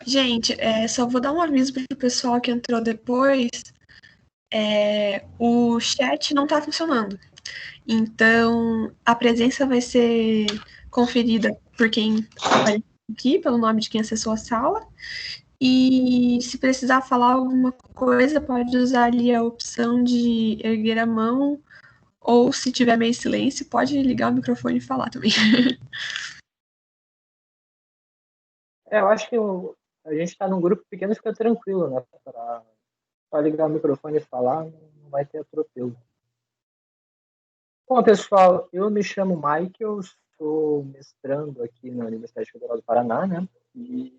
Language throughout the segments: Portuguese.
Gente, só vou dar um aviso para o pessoal que entrou depois. O chat não está funcionando. Então, a presença vai ser conferida por quem apareceu aqui, pelo nome de quem acessou a sala. E se precisar falar alguma coisa, pode usar ali a opção de erguer a mão, ou se tiver meio silêncio, pode ligar o microfone e falar também. Eu acho que a gente está num grupo pequeno, fica tranquilo, né? Para ligar o microfone e falar, não vai ter atropelo. Bom, pessoal, eu me chamo Mike, eu sou mestrando aqui na Universidade Federal do Paraná, né? E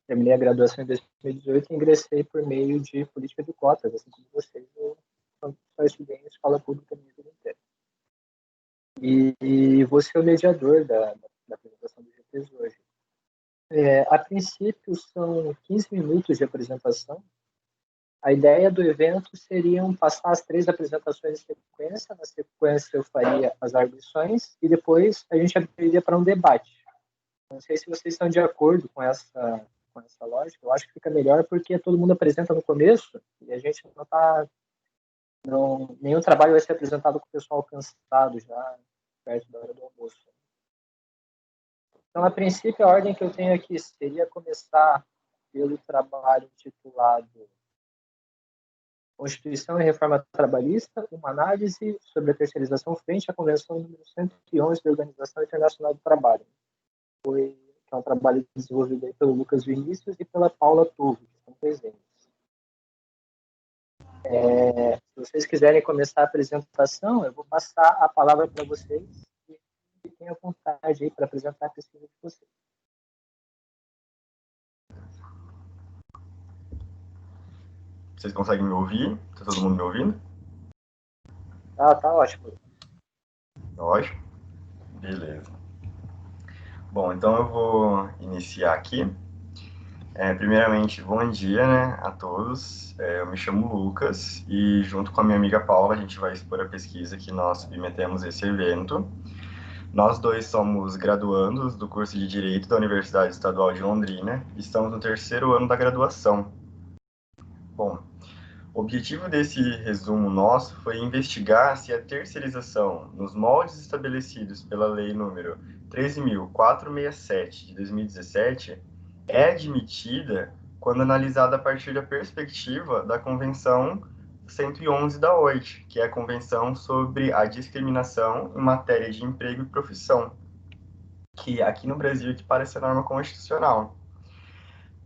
terminei a graduação em 2018 e ingressei por meio de política de cotas, assim como vocês, eu só estudei em escola pública a minha vida inteira. E vou ser o mediador da apresentação do GTs hoje. A princípio, são 15 minutos de apresentação. A ideia do evento seria passar as 3 apresentações em sequência. Na sequência, eu faria as arguições e depois a gente abriria para um debate. Não sei se vocês estão de acordo com essa lógica. Eu acho que fica melhor porque todo mundo apresenta no começo e a gente não está... nenhum trabalho vai ser apresentado com o pessoal cansado já perto da hora do almoço. Então, a princípio, a ordem que eu tenho aqui seria começar pelo trabalho intitulado Constituição e Reforma Trabalhista, uma análise sobre a terceirização frente à Convenção número 111 da Organização Internacional do Trabalho. Que é um trabalho desenvolvido aí pelo Lucas Vinícius e pela Paula Turro, que estão presentes. Se vocês quiserem começar a apresentação, eu vou passar a palavra para vocês e fiquem à vontade aí para apresentar a pesquisa de vocês. Vocês conseguem me ouvir? Tá todo mundo me ouvindo? Tá ótimo. Ótimo. Beleza. Bom, então eu vou iniciar aqui. Primeiramente, bom dia, né, a todos. Eu me chamo Lucas e junto com a minha amiga Paula a gente vai expor a pesquisa que nós submetemos a esse evento. Nós dois somos graduandos do curso de Direito da Universidade Estadual de Londrina e estamos no 3º ano da graduação. Bom, o objetivo desse resumo nosso foi investigar se a terceirização, nos moldes estabelecidos pela Lei número 13.467 de 2017, é admitida quando analisada a partir da perspectiva da Convenção 111 da OIT, que é a Convenção sobre a Discriminação em Matéria de Emprego e Profissão, que aqui no Brasil equipara essa norma constitucional.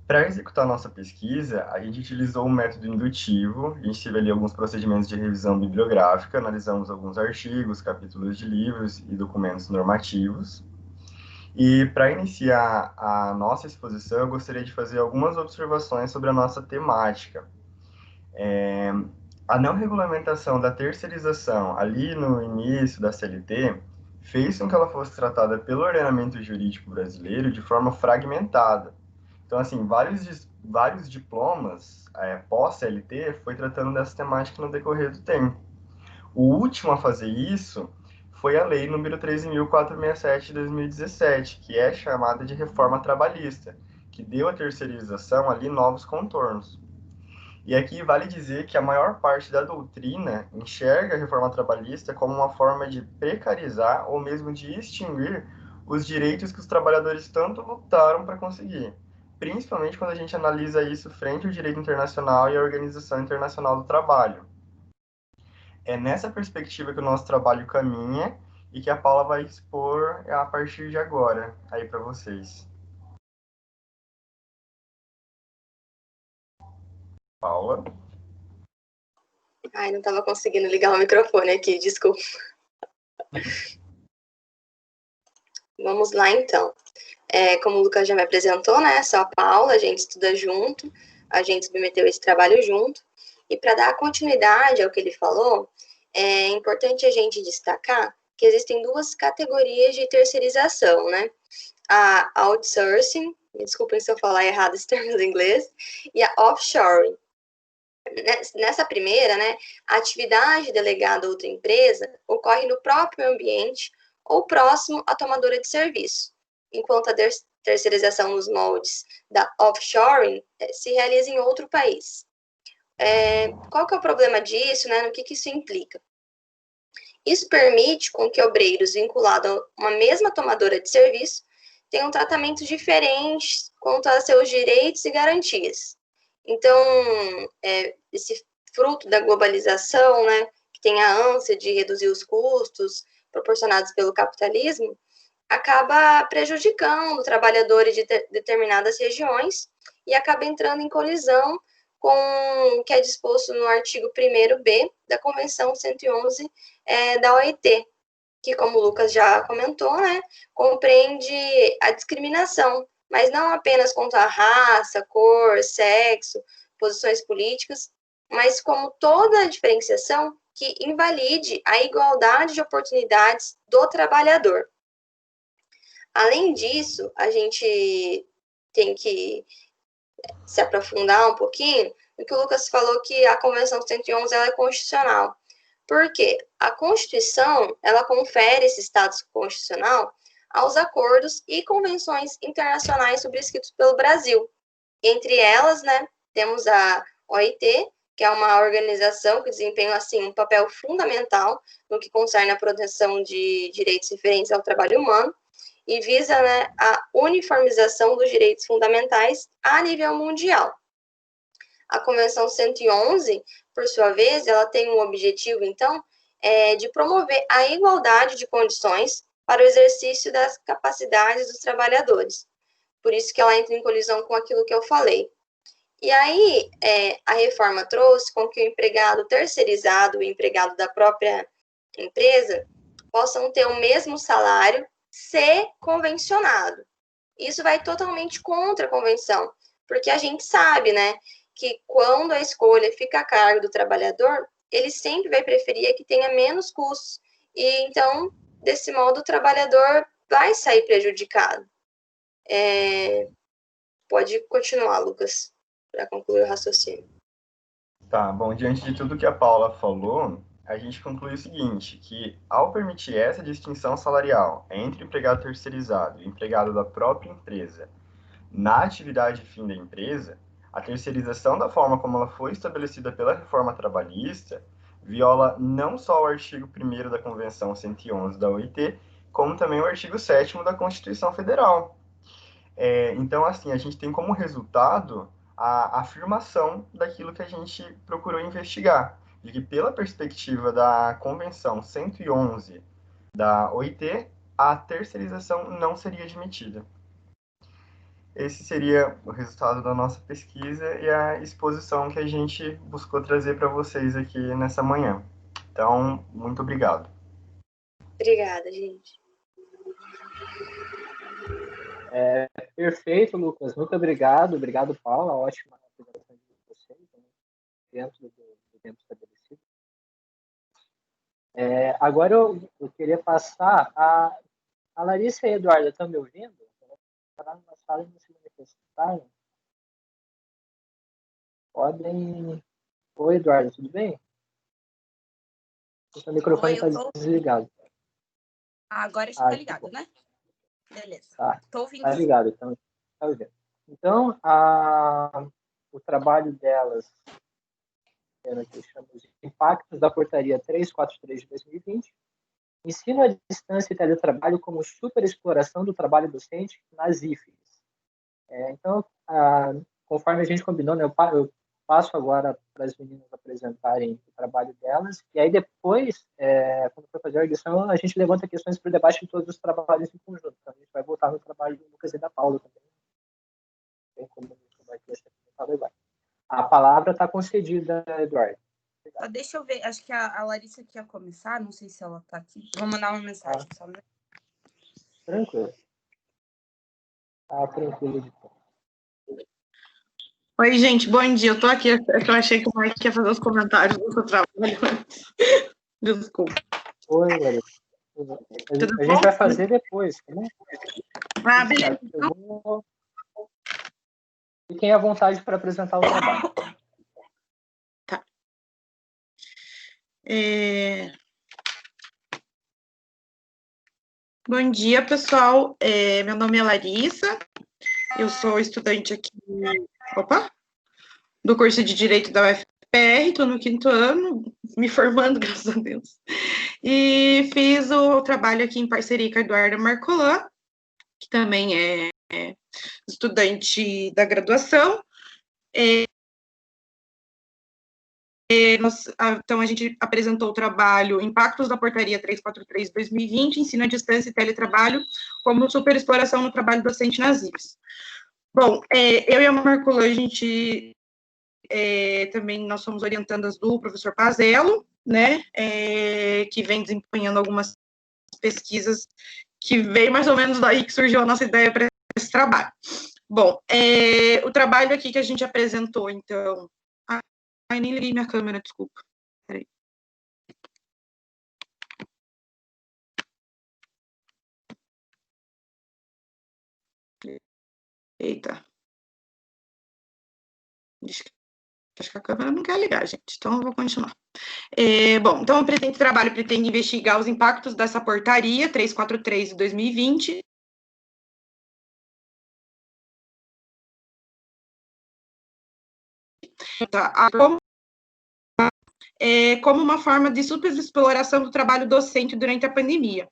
Para executar nossa pesquisa, a gente utilizou um método indutivo, a gente teve ali alguns procedimentos de revisão bibliográfica, analisamos alguns artigos, capítulos de livros e documentos normativos. E para iniciar a nossa exposição, eu gostaria de fazer algumas observações sobre a nossa temática. A não regulamentação da terceirização ali no início da CLT fez com que ela fosse tratada pelo ordenamento jurídico brasileiro de forma fragmentada. Então, assim, vários diplomas pós-CLT foi tratando dessa temática no decorrer do tempo. O último a fazer isso foi a Lei número 13.467 de 2017, que é chamada de reforma trabalhista, que deu à terceirização ali novos contornos. E aqui vale dizer que a maior parte da doutrina enxerga a reforma trabalhista como uma forma de precarizar ou mesmo de extinguir os direitos que os trabalhadores tanto lutaram para conseguir, principalmente quando a gente analisa isso frente ao direito internacional e à Organização Internacional do Trabalho. É nessa perspectiva que o nosso trabalho caminha e que a Paula vai expor a partir de agora, aí para vocês. Paula? Ai, não estava conseguindo ligar o microfone aqui, desculpa. Vamos lá, então. Como o Lucas já me apresentou, né, sou a Paula, a gente estuda junto, a gente submeteu esse trabalho junto, e para dar continuidade ao que ele falou, é importante a gente destacar que existem 2 categorias de terceirização, né? A outsourcing, me desculpem se eu falar errado esse termo em inglês, e a offshoring. Nessa primeira, né, a atividade delegada a outra empresa ocorre no próprio ambiente ou próximo à tomadora de serviço, enquanto a terceirização nos moldes da offshoring se realiza em outro país. Qual que é o problema disso, né? No que isso implica? Isso permite com que obreiros vinculados a uma mesma tomadora de serviço tenham tratamentos diferentes quanto a seus direitos e garantias. Então, esse fruto da globalização, né, que tem a ânsia de reduzir os custos proporcionados pelo capitalismo, acaba prejudicando trabalhadores de determinadas regiões e acaba entrando em colisão com o que é disposto no artigo 1º-B da Convenção 111 da OIT, que, como o Lucas já comentou, né, compreende a discriminação, mas não apenas contra a raça, cor, sexo, posições políticas, mas como toda a diferenciação que invalide a igualdade de oportunidades do trabalhador. Além disso, a gente tem que se aprofundar um pouquinho no que o Lucas falou, que a Convenção 111 ela é constitucional. Por quê? A Constituição, ela confere esse status constitucional aos acordos e convenções internacionais subscritos pelo Brasil. Entre elas, né, temos a OIT, que é uma organização que desempenha, assim, um papel fundamental no que concerne a proteção de direitos referentes ao trabalho humano, e visa, né, a uniformização dos direitos fundamentais a nível mundial. A Convenção 111, por sua vez, ela tem um objetivo, então, de promover a igualdade de condições para o exercício das capacidades dos trabalhadores. Por isso que ela entra em colisão com aquilo que eu falei. E aí, a reforma trouxe com que o empregado terceirizado, o empregado da própria empresa, possam ter o mesmo salário se convencionado. Isso vai totalmente contra a convenção, porque a gente sabe, né, que quando a escolha fica a cargo do trabalhador, ele sempre vai preferir que tenha menos custos. E então, desse modo, o trabalhador vai sair prejudicado. Pode continuar, Lucas, para concluir o raciocínio. Tá, bom, diante de tudo que a Paula falou, a gente conclui o seguinte, que ao permitir essa distinção salarial entre o empregado terceirizado e o empregado da própria empresa na atividade fim da empresa, a terceirização da forma como ela foi estabelecida pela reforma trabalhista viola não só o artigo 1º da Convenção 111 da OIT, como também o artigo 7º da Constituição Federal. Então, assim, a gente tem como resultado a afirmação daquilo que a gente procurou investigar, de que pela perspectiva da Convenção 111 da OIT, a terceirização não seria admitida. Esse seria o resultado da nossa pesquisa e a exposição que a gente buscou trazer para vocês aqui nessa manhã. Então, muito obrigado. Obrigada, gente. Perfeito, Lucas. Muito obrigado. Obrigado, Paula. Ótima apresentação de vocês, né? Dentro do tempo estabelecido. Agora eu queria passar a Larissa e a Eduarda. Estão me ouvindo? Estavam numa sala e não se manifestaram. Podem... Oi, Eduarda, tudo bem? O seu microfone está desligado. Agora está ligado, né? Beleza. Tá. Estou ouvindo. Tá ligado, então. Tá ouvindo. Então, o trabalho delas, que chamamos de Impactos da Portaria 343 de 2020, ensino à distância e teletrabalho como superexploração do trabalho docente nas IFES. Então, conforme a gente combinou, né, eu passo agora para as meninas apresentarem o trabalho delas, e aí depois, quando for fazer a audição, a gente levanta questões para o debate de todos os trabalhos em conjunto. Então, a gente vai voltar no trabalho do Lucas e da Paula também. Bem como vai ter essa agora. A palavra está concedida, Eduardo. Deixa eu ver, acho que a Larissa quer começar, não sei se ela está aqui. Vou mandar uma mensagem. Só. Tranquilo. Tranquilo de tudo. Oi, gente, bom dia. Eu tô aqui, eu achei que o Mike ia fazer os comentários do seu trabalho. Desculpa. Oi, Larissa. A gente vai fazer depois, né? Beleza. Fiquem à vontade para apresentar o trabalho. Tá. Bom dia, pessoal. Meu nome é Larissa. Eu sou estudante aqui, do curso de Direito da UFPR, estou no 5º ano, me formando, graças a Deus. E fiz o trabalho aqui em parceria com a Eduarda Marcolan, que também é estudante da graduação. Então, a gente apresentou o trabalho Impactos da Portaria 343/2020, Ensino à Distância e Teletrabalho como Superexploração no Trabalho Docente nas IFES. Bom, eu e a Marcolan, a gente também, nós somos orientandas do professor Pazello, né, que vem desempenhando algumas pesquisas que veio mais ou menos daí que surgiu a nossa ideia para esse trabalho. Bom, o trabalho aqui que a gente apresentou, então... Ai, nem liguei minha câmera, desculpa. Peraí. Eita. Acho que a câmera não quer ligar, gente, então eu vou continuar. Bom, então o trabalho pretende investigar os impactos dessa portaria 343 de 2020. Como uma forma de superexploração do trabalho docente durante a pandemia.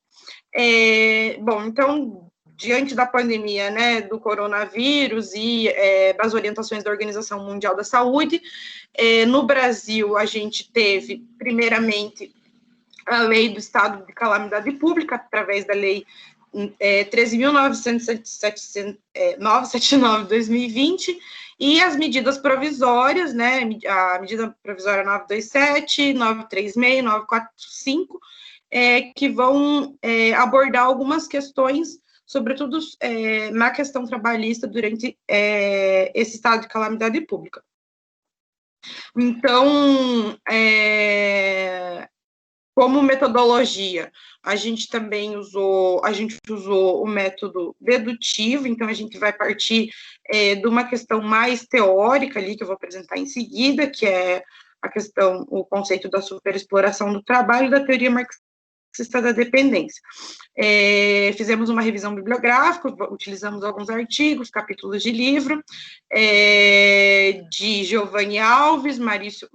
Bom, então, diante da pandemia, né, do coronavírus e das orientações da Organização Mundial da Saúde, no Brasil, a gente teve, primeiramente, a lei do estado de calamidade pública, através da lei 13.979 de 2020, e as medidas provisórias, né, a medida provisória 927, 936, 945, que vão abordar algumas questões, sobretudo na questão trabalhista, durante esse estado de calamidade pública. Então, como metodologia, a gente usou o método dedutivo, então a gente vai partir de uma questão mais teórica ali, que eu vou apresentar em seguida, que é o conceito da superexploração do trabalho, da teoria marxista da dependência. Fizemos uma revisão bibliográfica, utilizamos alguns artigos, capítulos de livro, de Giovanni Alves, Maurício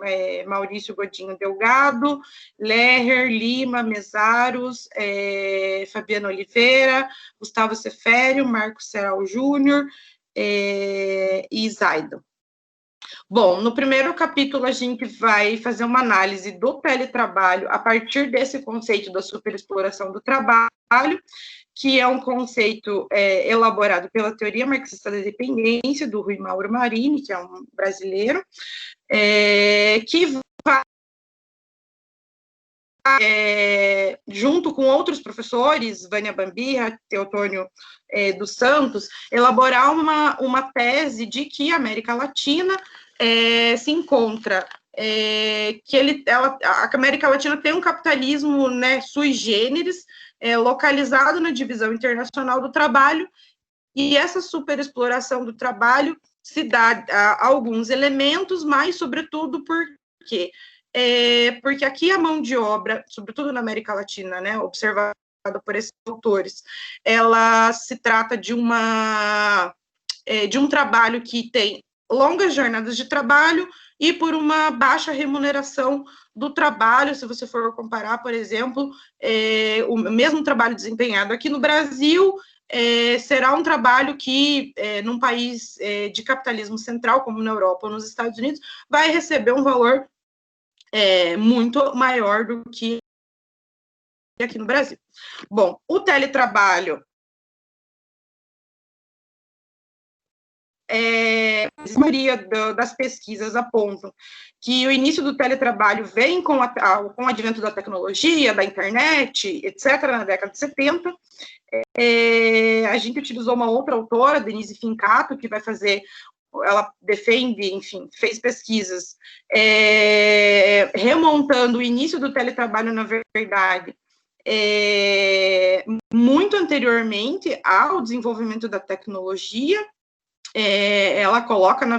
Godinho Delgado, Leher, Lima, Mesaros, Fabiana Oliveira, Gustavo Cefério, Marcos Serral Júnior e Zaido. Bom, no primeiro capítulo, a gente vai fazer uma análise do teletrabalho a partir desse conceito da superexploração do trabalho, que é um conceito elaborado pela teoria marxista da dependência, do Rui Mauro Marini, que é um brasileiro, que vai, junto com outros professores, Vânia Bambirra, Teotônio dos Santos, elaborar uma tese de que a América Latina se encontra, a América Latina tem um capitalismo, né, sui generis, localizado na divisão internacional do trabalho, e essa superexploração do trabalho se dá a alguns elementos, mas, sobretudo, porque aqui a mão de obra, sobretudo na América Latina, né, observada por esses autores, ela se trata de um trabalho que tem longas jornadas de trabalho e por uma baixa remuneração do trabalho. Se você for comparar, por exemplo, o mesmo trabalho desempenhado aqui no Brasil, será um trabalho que, num país de capitalismo central, como na Europa ou nos Estados Unidos, vai receber um valor muito maior do que aqui no Brasil. Bom, o teletrabalho a maioria das pesquisas apontam que o início do teletrabalho vem com o advento da tecnologia, da internet, etc., na década de 70. A gente utilizou uma outra autora, Denise Fincato, que vai fazer, ela defende, enfim, fez pesquisas remontando o início do teletrabalho, na verdade, muito anteriormente ao desenvolvimento da tecnologia. Ela coloca, na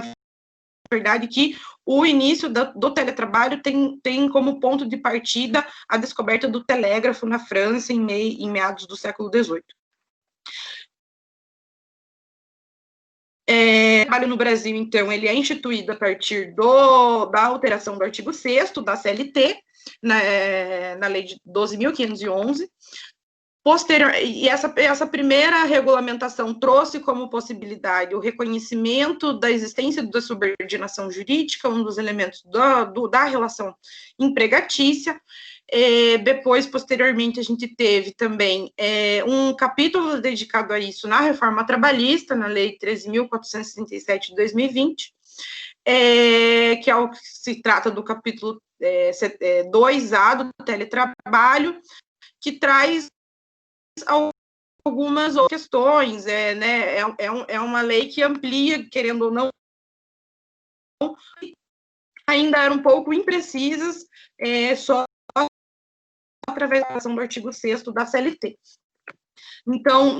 verdade, que o início do teletrabalho tem como ponto de partida a descoberta do telégrafo na França em meados do século XVIII. O trabalho no Brasil, então, ele é instituído a partir da alteração do artigo 6º da CLT, na Lei de 12.511. E essa primeira regulamentação trouxe como possibilidade o reconhecimento da existência da subordinação jurídica, um dos elementos da relação empregatícia. Depois, posteriormente, a gente teve também um capítulo dedicado a isso na reforma trabalhista, na Lei 13.467 de 2020, que é o que se trata do capítulo 2A do teletrabalho, que traz algumas outras questões, é uma lei que amplia, querendo ou não, ainda eram um pouco imprecisas, só através da ação do artigo 6º da CLT. Então,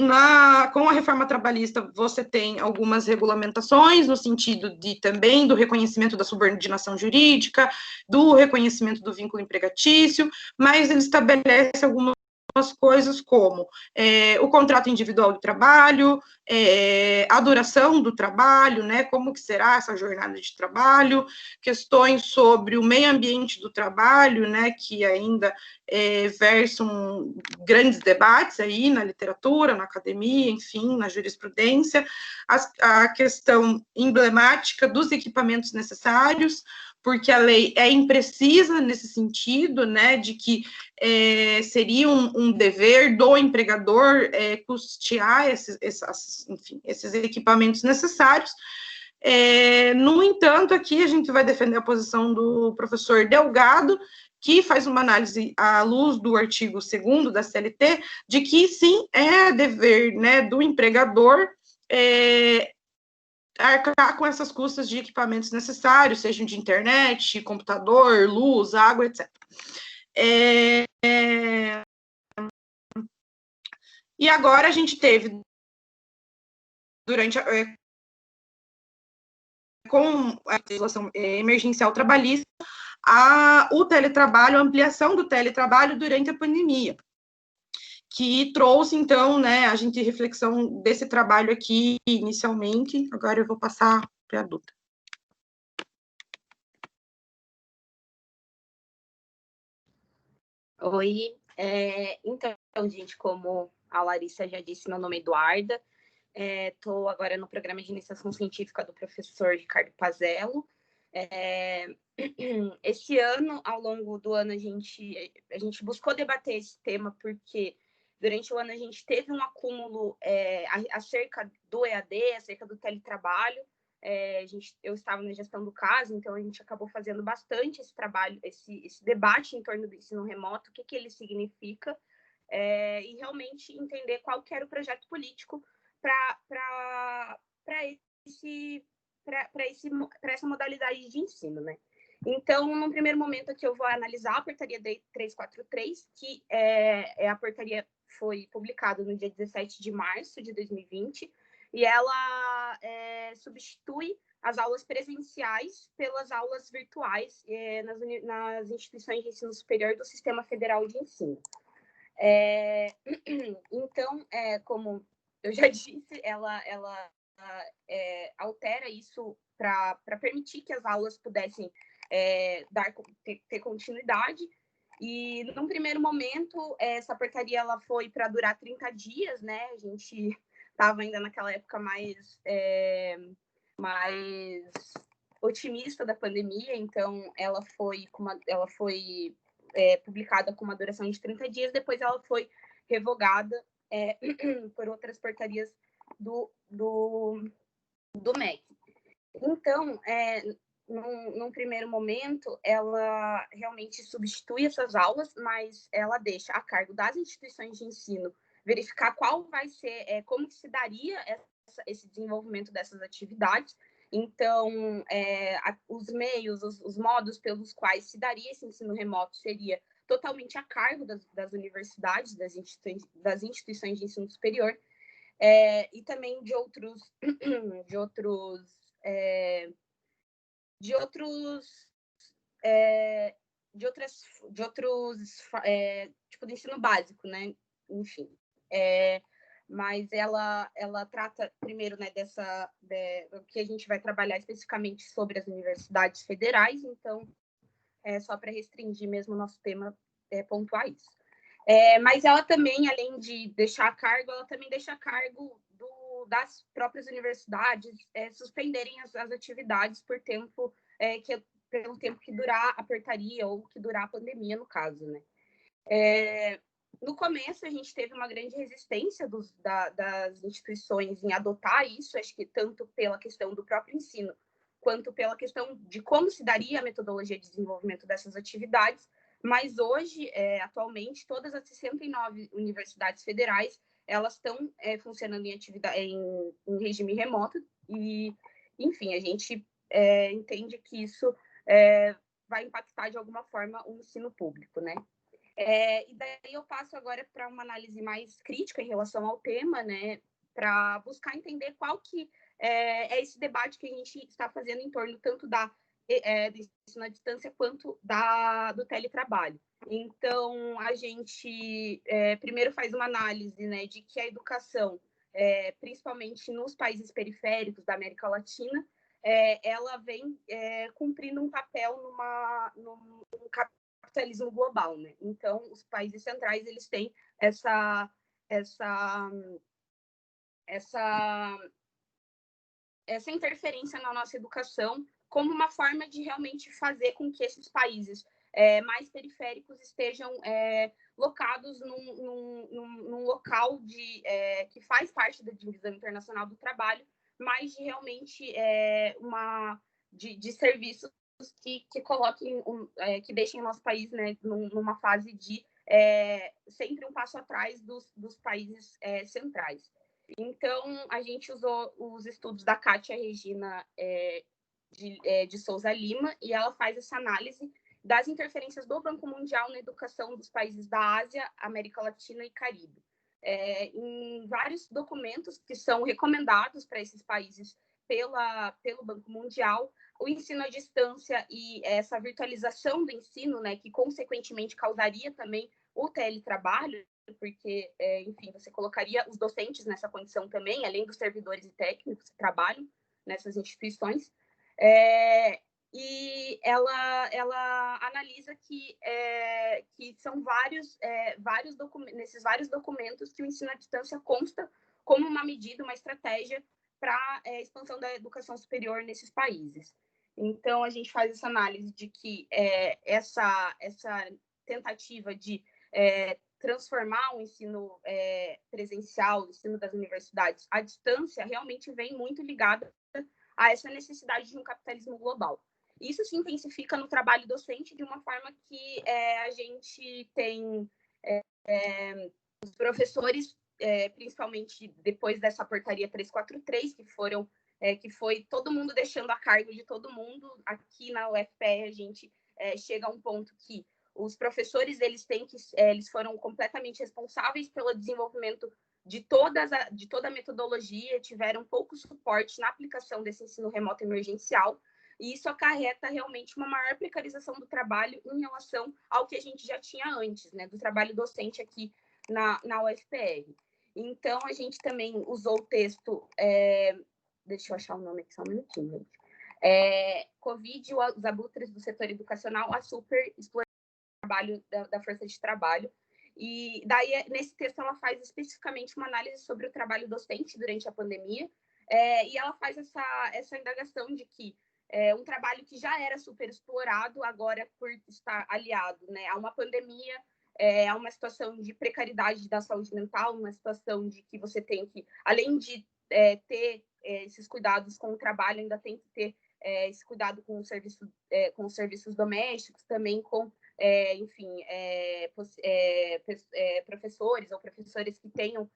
com a reforma trabalhista, você tem algumas regulamentações no sentido também do reconhecimento da subordinação jurídica, do reconhecimento do vínculo empregatício, mas ele estabelece algumas coisas como o contrato individual de trabalho, a duração do trabalho, né, como que será essa jornada de trabalho, questões sobre o meio ambiente do trabalho, né, que ainda versam grandes debates aí na literatura, na academia, enfim, na jurisprudência, a questão emblemática dos equipamentos necessários, porque a lei é imprecisa nesse sentido, né, de que seria um dever do empregador custear esses equipamentos necessários. No entanto, aqui a gente vai defender a posição do professor Delgado, que faz uma análise à luz do artigo 2º da CLT, de que sim, é dever, né, do empregador arcar com essas custas de equipamentos necessários, sejam de internet, computador, luz, água, etc. E agora a gente teve, com a legislação emergencial trabalhista, o teletrabalho, a ampliação do teletrabalho durante a pandemia, que trouxe, então, né, a gente reflexão desse trabalho aqui inicialmente. Agora eu vou passar para a Duda. Oi, então, gente, como a Larissa já disse, meu nome é Eduarda, estou agora no programa de iniciação científica do professor Ricardo Pazello. Esse ano, ao longo do ano, a gente buscou debater esse tema porque durante o ano a gente teve um acúmulo acerca do EAD, acerca do teletrabalho. Eu estava na gestão do caso, então a gente acabou fazendo bastante esse trabalho, esse debate em torno do ensino remoto, o que ele significa, e realmente entender qual que era o projeto político para essa modalidade de ensino, né? Então, no primeiro momento aqui, eu vou analisar a portaria 343, que a portaria foi publicada no dia 17 de março de 2020, e ela substitui as aulas presenciais pelas aulas virtuais nas instituições de ensino superior do Sistema Federal de Ensino. Então, como eu já disse, ela altera isso para permitir que as aulas pudessem ter continuidade. E, num primeiro momento, essa portaria ela foi para durar 30 dias, né? A gente estava ainda naquela época mais otimista da pandemia, então ela foi publicada com uma duração de 30 dias, depois ela foi revogada por outras portarias do MEC. Então, num primeiro momento, ela realmente substitui essas aulas, mas ela deixa a cargo das instituições de ensino verificar qual vai ser, como que se daria esse desenvolvimento dessas atividades. Então, os meios, os modos pelos quais se daria esse ensino remoto seria totalmente a cargo das universidades, das instituições de ensino superior, e também de outros tipo de ensino básico, né? Enfim. mas ela trata primeiro, né, que a gente vai trabalhar especificamente sobre as universidades federais, então só para restringir mesmo o nosso tema, pontuar isso. Mas ela também, além de deixar a cargo, ela também deixa a cargo das próprias universidades suspenderem as atividades por tempo, pelo tempo que durar a portaria ou que durar a pandemia, no caso, né? No começo, a gente teve uma grande resistência das instituições em adotar isso, acho que tanto pela questão do próprio ensino, quanto pela questão de como se daria a metodologia de desenvolvimento dessas atividades, mas hoje, atualmente, todas as 69 universidades federais, elas estão funcionando em regime remoto e, enfim, a gente entende que isso vai impactar de alguma forma o ensino público, né? E daí eu passo agora para uma análise mais crítica em relação ao tema, né, para buscar entender qual que é esse debate que a gente está fazendo em torno tanto do ensino à distância quanto do teletrabalho. Então, a gente primeiro faz uma análise, né, de que a educação, principalmente nos países periféricos da América Latina, ela vem cumprindo um papel num capitalismo global, né? Então, os países centrais, eles têm essa interferência na nossa educação como uma forma de realmente fazer com que esses países mais periféricos estejam locados num local que faz parte da divisão internacional do trabalho, mas de realmente de serviços que coloquem, que deixem o nosso país, né, numa fase de sempre um passo atrás dos países centrais. Então, a gente usou os estudos da Kátia Regina de Souza Lima, e ela faz essa análise das interferências do Banco Mundial na educação dos países da Ásia, América Latina e Caribe. Em vários documentos que são recomendados para esses países pelo Banco Mundial, o ensino à distância e essa virtualização do ensino, né, que consequentemente causaria também o teletrabalho, porque, enfim, você colocaria os docentes nessa condição também, além dos servidores e técnicos que trabalham nessas instituições. E ela analisa que são nesses vários documentos que o ensino à distância consta como uma medida, uma estratégia para a expansão da educação superior nesses países. Então, a gente faz essa análise de que essa tentativa de transformar o ensino presencial, o ensino das universidades à distância, realmente vem muito ligada a essa necessidade de um capitalismo global. Isso se intensifica no trabalho docente de uma forma que a gente tem os professores, principalmente depois dessa portaria 343, que foi todo mundo deixando a cargo de todo mundo. Aqui na UFPR, a gente chega a um ponto que os professores eles foram completamente responsáveis pelo desenvolvimento de toda a metodologia, tiveram pouco suporte na aplicação desse ensino remoto emergencial, e isso acarreta realmente uma maior precarização do trabalho em relação ao que a gente já tinha antes, né, do trabalho docente aqui na UFPR. Então, a gente também usou o texto, deixa eu achar o nome aqui só um minutinho, gente. Covid, os abutres do setor educacional, a superexploração do trabalho, da força de trabalho. E daí, nesse texto, ela faz especificamente uma análise sobre o trabalho docente durante a pandemia, e ela faz essa indagação de que um trabalho que já era super explorado, agora por estar aliado, né, a uma pandemia, a uma situação de precariedade da saúde mental, uma situação de que você tem que, além de ter esses cuidados com o trabalho, ainda tem que ter esse cuidado com os serviços domésticos, também com, enfim, professores ou professores que tenham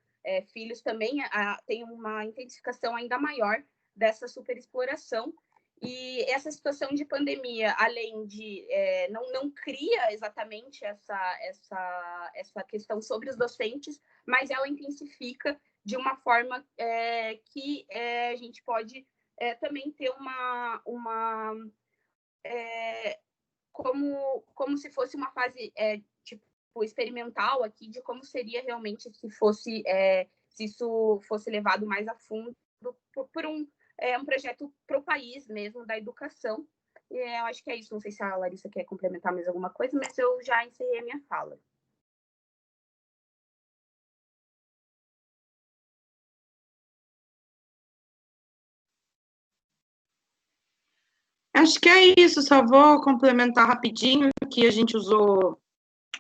filhos, também tem uma intensificação ainda maior dessa superexploração. E essa situação de pandemia, além de não cria exatamente essa questão sobre os docentes, mas ela intensifica de uma forma que a gente pode também ter como se fosse uma fase tipo experimental aqui de como seria realmente se se isso fosse levado mais a fundo por um projeto para o país mesmo, da educação. E eu acho que é isso. Não sei se a Larissa quer complementar mais alguma coisa, mas eu já encerrei a minha fala. Acho que é isso, só vou complementar rapidinho que a gente usou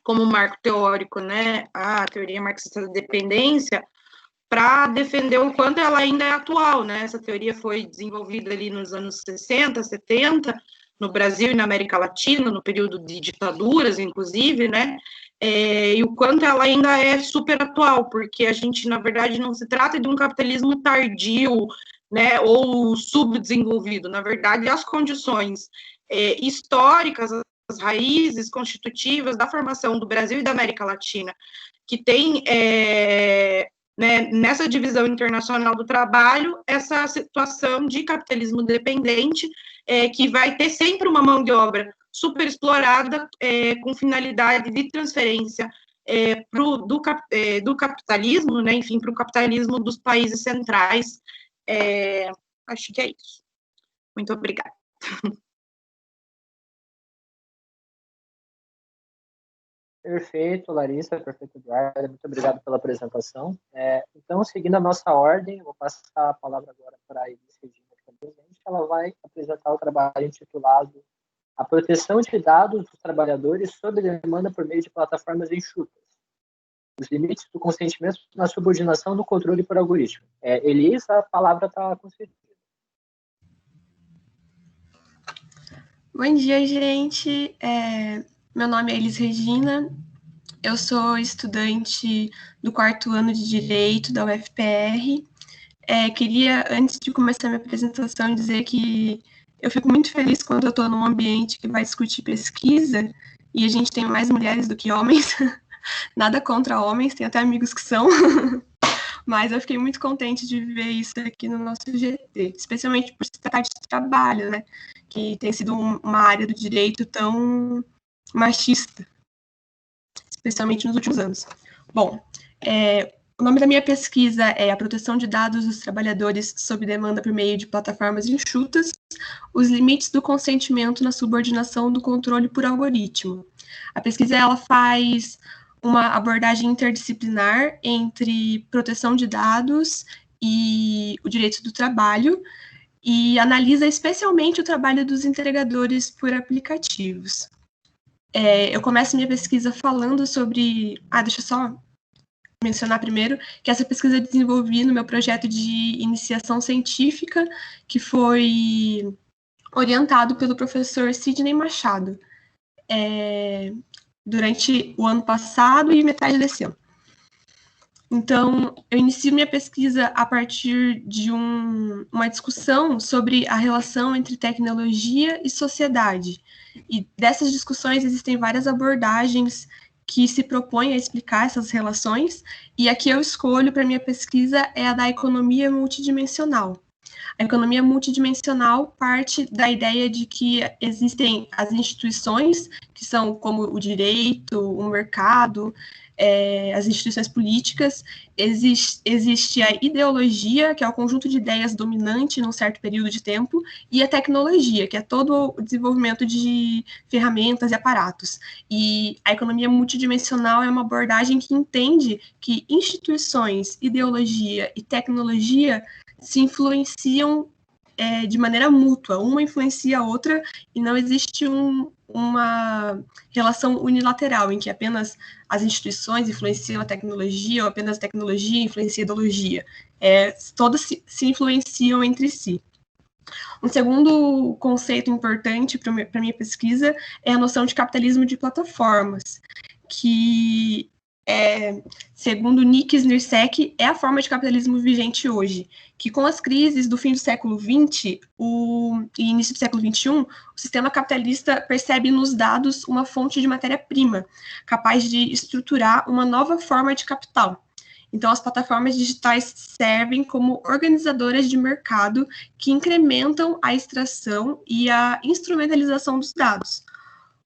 como marco teórico, né, a teoria marxista da dependência, para defender o quanto ela ainda é atual, né? Essa teoria foi desenvolvida ali nos anos 60, 70, no Brasil e na América Latina, no período de ditaduras, inclusive, né? E o quanto ela ainda é super atual, porque a gente, na verdade, não se trata de um capitalismo tardio, né, ou subdesenvolvido. Na verdade, as condições históricas, as raízes constitutivas da formação do Brasil e da América Latina, que tem né, nessa divisão internacional do trabalho, essa situação de capitalismo dependente, que vai ter sempre uma mão de obra super explorada, com finalidade de transferência do capitalismo, né, enfim, para o capitalismo dos países centrais. Acho que é isso. Muito obrigada. Perfeito, Larissa, perfeito, Eduardo, muito obrigado pela apresentação. Então, seguindo a nossa ordem, eu vou passar a palavra agora para a Elis Regina, que é presente. Ela vai apresentar o trabalho intitulado A Proteção de Dados dos Trabalhadores sob demanda por meio de plataformas enxutas. Os limites do consentimento na subordinação do controle por algoritmo. Elis, a palavra está com você. Bom dia, gente. Meu nome é Elis Regina, eu sou estudante do 4º ano de Direito da UFPR. Queria, antes de começar minha apresentação, dizer que eu fico muito feliz quando eu estou num ambiente que vai discutir pesquisa e a gente tem mais mulheres do que homens. Nada contra homens, tem até amigos que são. Mas eu fiquei muito contente de ver isso aqui no nosso GT, especialmente por se tratar de trabalho, né? Que tem sido uma área do direito tão machista, especialmente nos últimos anos. Bom, o nome da minha pesquisa é A Proteção de Dados dos Trabalhadores sob demanda por meio de plataformas enxutas, os limites do consentimento na subordinação do controle por algoritmo. A pesquisa, ela faz uma abordagem interdisciplinar entre proteção de dados e o direito do trabalho, e analisa especialmente o trabalho dos entregadores por aplicativos. Eu começo minha pesquisa falando sobre... deixa eu só mencionar primeiro que essa pesquisa eu desenvolvi no meu projeto de iniciação científica, que foi orientado pelo professor Sidney Machado, durante o ano passado e metade desse ano. Então, eu inicio minha pesquisa a partir de uma discussão sobre a relação entre tecnologia e sociedade. E dessas discussões existem várias abordagens que se propõem a explicar essas relações, e a que eu escolho para minha pesquisa é a da economia multidimensional. A economia multidimensional parte da ideia de que existem as instituições, que são como o direito, o mercado, as instituições políticas, existe a ideologia, que é o conjunto de ideias dominante num certo período de tempo, e a tecnologia, que é todo o desenvolvimento de ferramentas e aparatos. E a economia multidimensional é uma abordagem que entende que instituições, ideologia e tecnologia se influenciam de maneira mútua, uma influencia a outra, e não existe uma relação unilateral, em que apenas as instituições influenciam a tecnologia, ou apenas a tecnologia influencia a ideologia. Todas se influenciam entre si. Um segundo conceito importante para a minha pesquisa é a noção de capitalismo de plataformas, que, segundo Nick Snirsek, é a forma de capitalismo vigente hoje, que com as crises do fim do século XX e início do século XXI, o sistema capitalista percebe nos dados uma fonte de matéria-prima, capaz de estruturar uma nova forma de capital. Então, as plataformas digitais servem como organizadoras de mercado que incrementam a extração e a instrumentalização dos dados.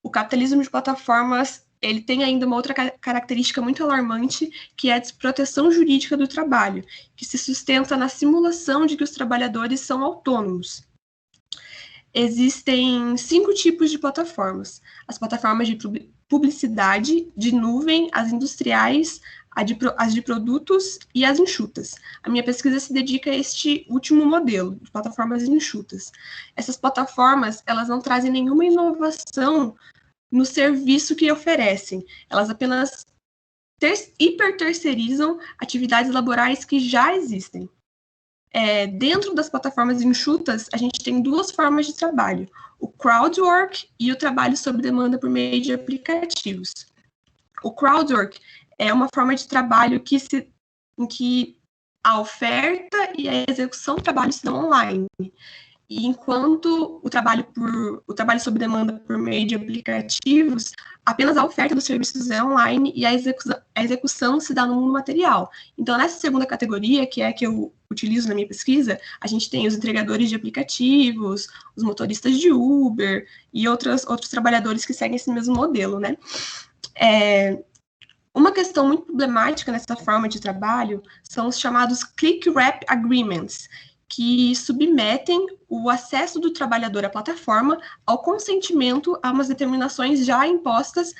O capitalismo de plataformas ele tem ainda uma outra característica muito alarmante, que é a desproteção jurídica do trabalho, que se sustenta na simulação de que os trabalhadores são autônomos. Existem 5 tipos de plataformas: as plataformas de publicidade, de nuvem, as industriais, as de produtos e as enxutas. A minha pesquisa se dedica a este último modelo, de plataformas enxutas. Essas plataformas, elas não trazem nenhuma inovação no serviço que oferecem. Elas apenas hiperterceirizam atividades laborais que já existem. Dentro das plataformas enxutas, a gente tem 2 formas de trabalho: o crowdwork e o trabalho sob demanda por meio de aplicativos. O crowdwork é uma forma de trabalho em que a oferta e a execução do trabalho se dão online. E enquanto o trabalho sob demanda por meio de aplicativos, apenas a oferta dos serviços é online e a execução se dá no mundo material. Então, nessa segunda categoria, que é a que eu utilizo na minha pesquisa, a gente tem os entregadores de aplicativos, os motoristas de Uber e outros trabalhadores que seguem esse mesmo modelo, né? Uma questão muito problemática nessa forma de trabalho são os chamados Click Wrap Agreements, que submetem o acesso do trabalhador à plataforma ao consentimento a umas determinações já impostas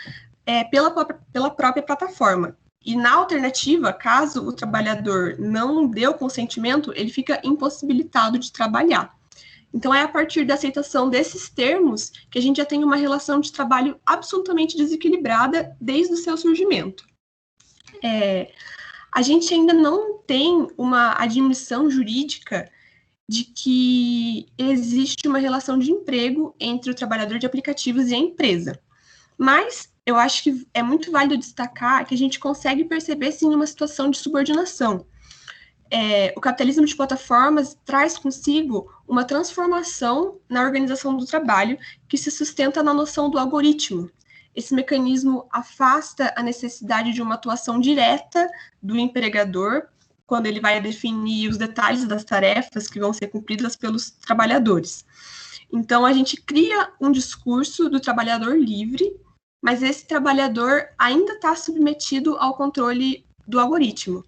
pela própria plataforma. E na alternativa, caso o trabalhador não dê o consentimento, ele fica impossibilitado de trabalhar. Então, é a partir da aceitação desses termos que a gente já tem uma relação de trabalho absolutamente desequilibrada desde o seu surgimento. A gente ainda não tem uma admissão jurídica de que existe uma relação de emprego entre o trabalhador de aplicativos e a empresa. Mas eu acho que é muito válido destacar que a gente consegue perceber, sim, uma situação de subordinação. O capitalismo de plataformas traz consigo uma transformação na organização do trabalho que se sustenta na noção do algoritmo. Esse mecanismo afasta a necessidade de uma atuação direta do empregador quando ele vai definir os detalhes das tarefas que vão ser cumpridas pelos trabalhadores. Então, a gente cria um discurso do trabalhador livre, mas esse trabalhador ainda está submetido ao controle do algoritmo.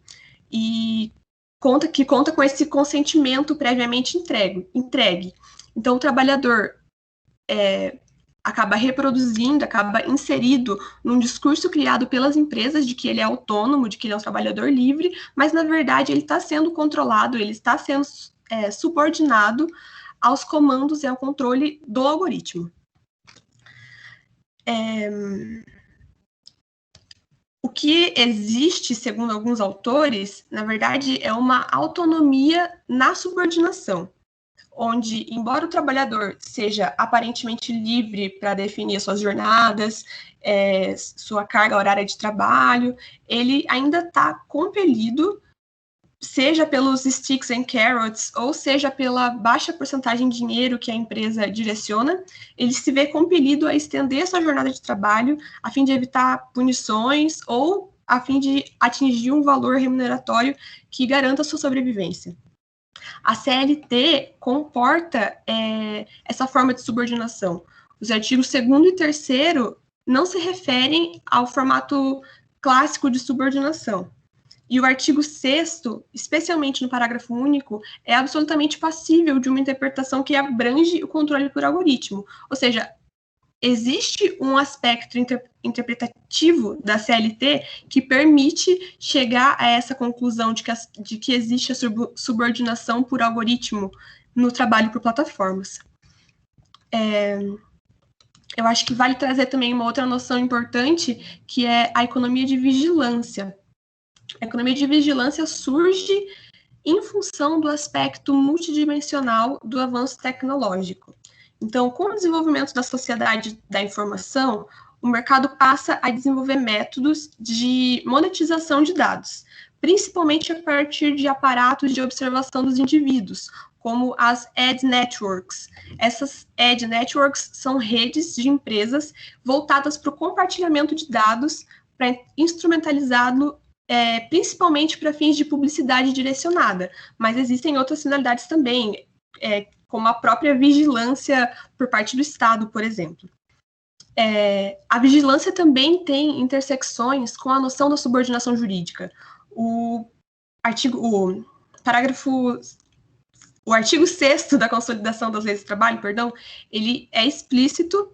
E conta com esse consentimento previamente entregue. Então, o trabalhador acaba reproduzindo, acaba inserido num discurso criado pelas empresas de que ele é autônomo, de que ele é um trabalhador livre, mas, na verdade, ele está sendo controlado, ele está sendo subordinado aos comandos e ao controle do algoritmo. O que existe, segundo alguns autores, na verdade, é uma autonomia na subordinação, onde, embora o trabalhador seja aparentemente livre para definir suas jornadas, sua carga horária de trabalho, ele ainda está compelido, seja pelos sticks and carrots, ou seja pela baixa porcentagem de dinheiro que a empresa direciona, ele se vê compelido a estender sua jornada de trabalho a fim de evitar punições ou a fim de atingir um valor remuneratório que garanta sua sobrevivência. A CLT comporta essa forma de subordinação. Os artigos 2º e 3º não se referem ao formato clássico de subordinação. E o artigo 6º, especialmente no parágrafo único, é absolutamente passível de uma interpretação que abrange o controle por algoritmo. Ou seja, existe um aspecto interpretativo da CLT que permite chegar a essa conclusão de que existe a subordinação por algoritmo no trabalho por plataformas. Eu acho que vale trazer também uma outra noção importante, que é a economia de vigilância. A economia de vigilância surge em função do aspecto multidimensional do avanço tecnológico. Então, com o desenvolvimento da sociedade da informação, o mercado passa a desenvolver métodos de monetização de dados, principalmente a partir de aparatos de observação dos indivíduos, como as ad networks. Essas ad networks são redes de empresas voltadas para o compartilhamento de dados, para instrumentalizá-lo principalmente para fins de publicidade direcionada, mas existem outras finalidades também, como a própria vigilância por parte do Estado, por exemplo. A vigilância também tem intersecções com a noção da subordinação jurídica. O artigo 6º da Consolidação das Leis do Trabalho, ele é explícito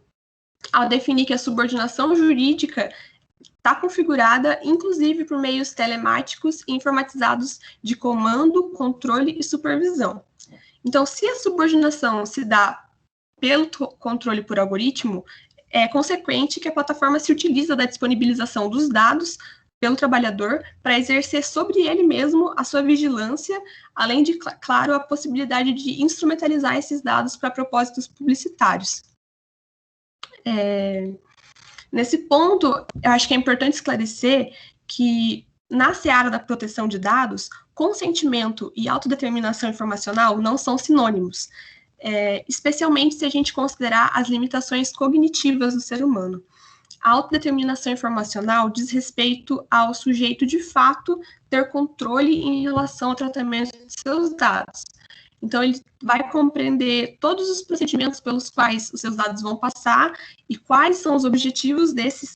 ao definir que a subordinação jurídica está configurada, inclusive, por meios telemáticos e informatizados de comando, controle e supervisão. Então, se a subordinação se dá pelo controle por algoritmo, é consequente que a plataforma se utiliza da disponibilização dos dados pelo trabalhador para exercer sobre ele mesmo a sua vigilância, além de, claro, a possibilidade de instrumentalizar esses dados para propósitos publicitários. Nesse ponto, eu acho que é importante esclarecer que, na seara da proteção de dados, consentimento e autodeterminação informacional não são sinônimos, especialmente se a gente considerar as limitações cognitivas do ser humano. A autodeterminação informacional diz respeito ao sujeito, de fato, ter controle em relação ao tratamento de seus dados. Então, ele vai compreender todos os procedimentos pelos quais os seus dados vão passar e quais são os objetivos desses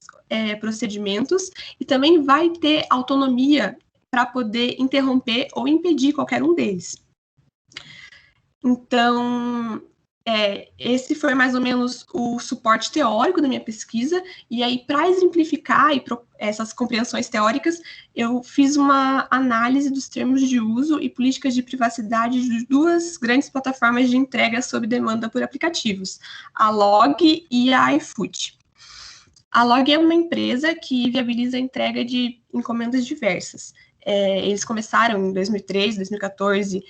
procedimentos, e também vai ter autonomia para poder interromper ou impedir qualquer um deles. Então, esse foi mais ou menos o suporte teórico da minha pesquisa, e aí, para exemplificar essas compreensões teóricas, eu fiz uma análise dos termos de uso e políticas de privacidade de duas grandes plataformas de entrega sob demanda por aplicativos, a Log e a iFood. A Log é uma empresa que viabiliza a entrega de encomendas diversas. Eles começaram em 2013, 2014,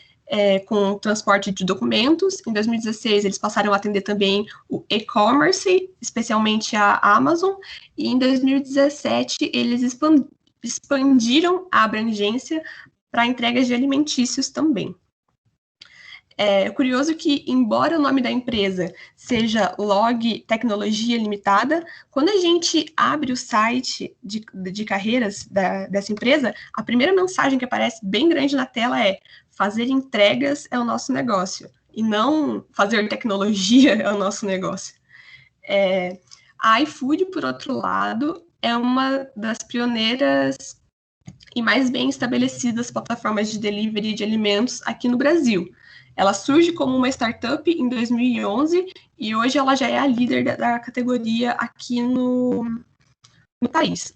com o transporte de documentos. Em 2016, eles passaram a atender também o e-commerce, especialmente a Amazon, e em 2017, eles expandiram a abrangência para entregas de alimentícios também. É curioso que, embora o nome da empresa seja Log Tecnologia Limitada, quando a gente abre o site de carreiras dessa empresa, a primeira mensagem que aparece bem grande na tela é: fazer entregas é o nosso negócio, e não fazer tecnologia é o nosso negócio. A iFood, por outro lado, é uma das pioneiras e mais bem estabelecidas plataformas de delivery de alimentos aqui no Brasil. Ela surge como uma startup em 2011 e hoje ela já é a líder da categoria aqui no país.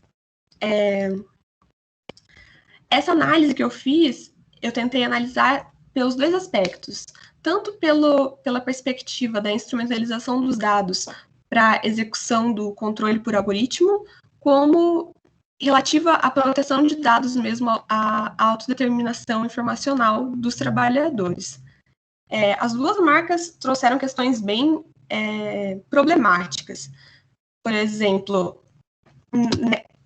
Essa análise que eu fiz, eu tentei analisar pelos dois aspectos, tanto pela perspectiva da instrumentalização dos dados para execução do controle por algoritmo, como relativa à proteção de dados mesmo, à autodeterminação informacional dos trabalhadores. As duas marcas trouxeram questões bem problemáticas. Por exemplo,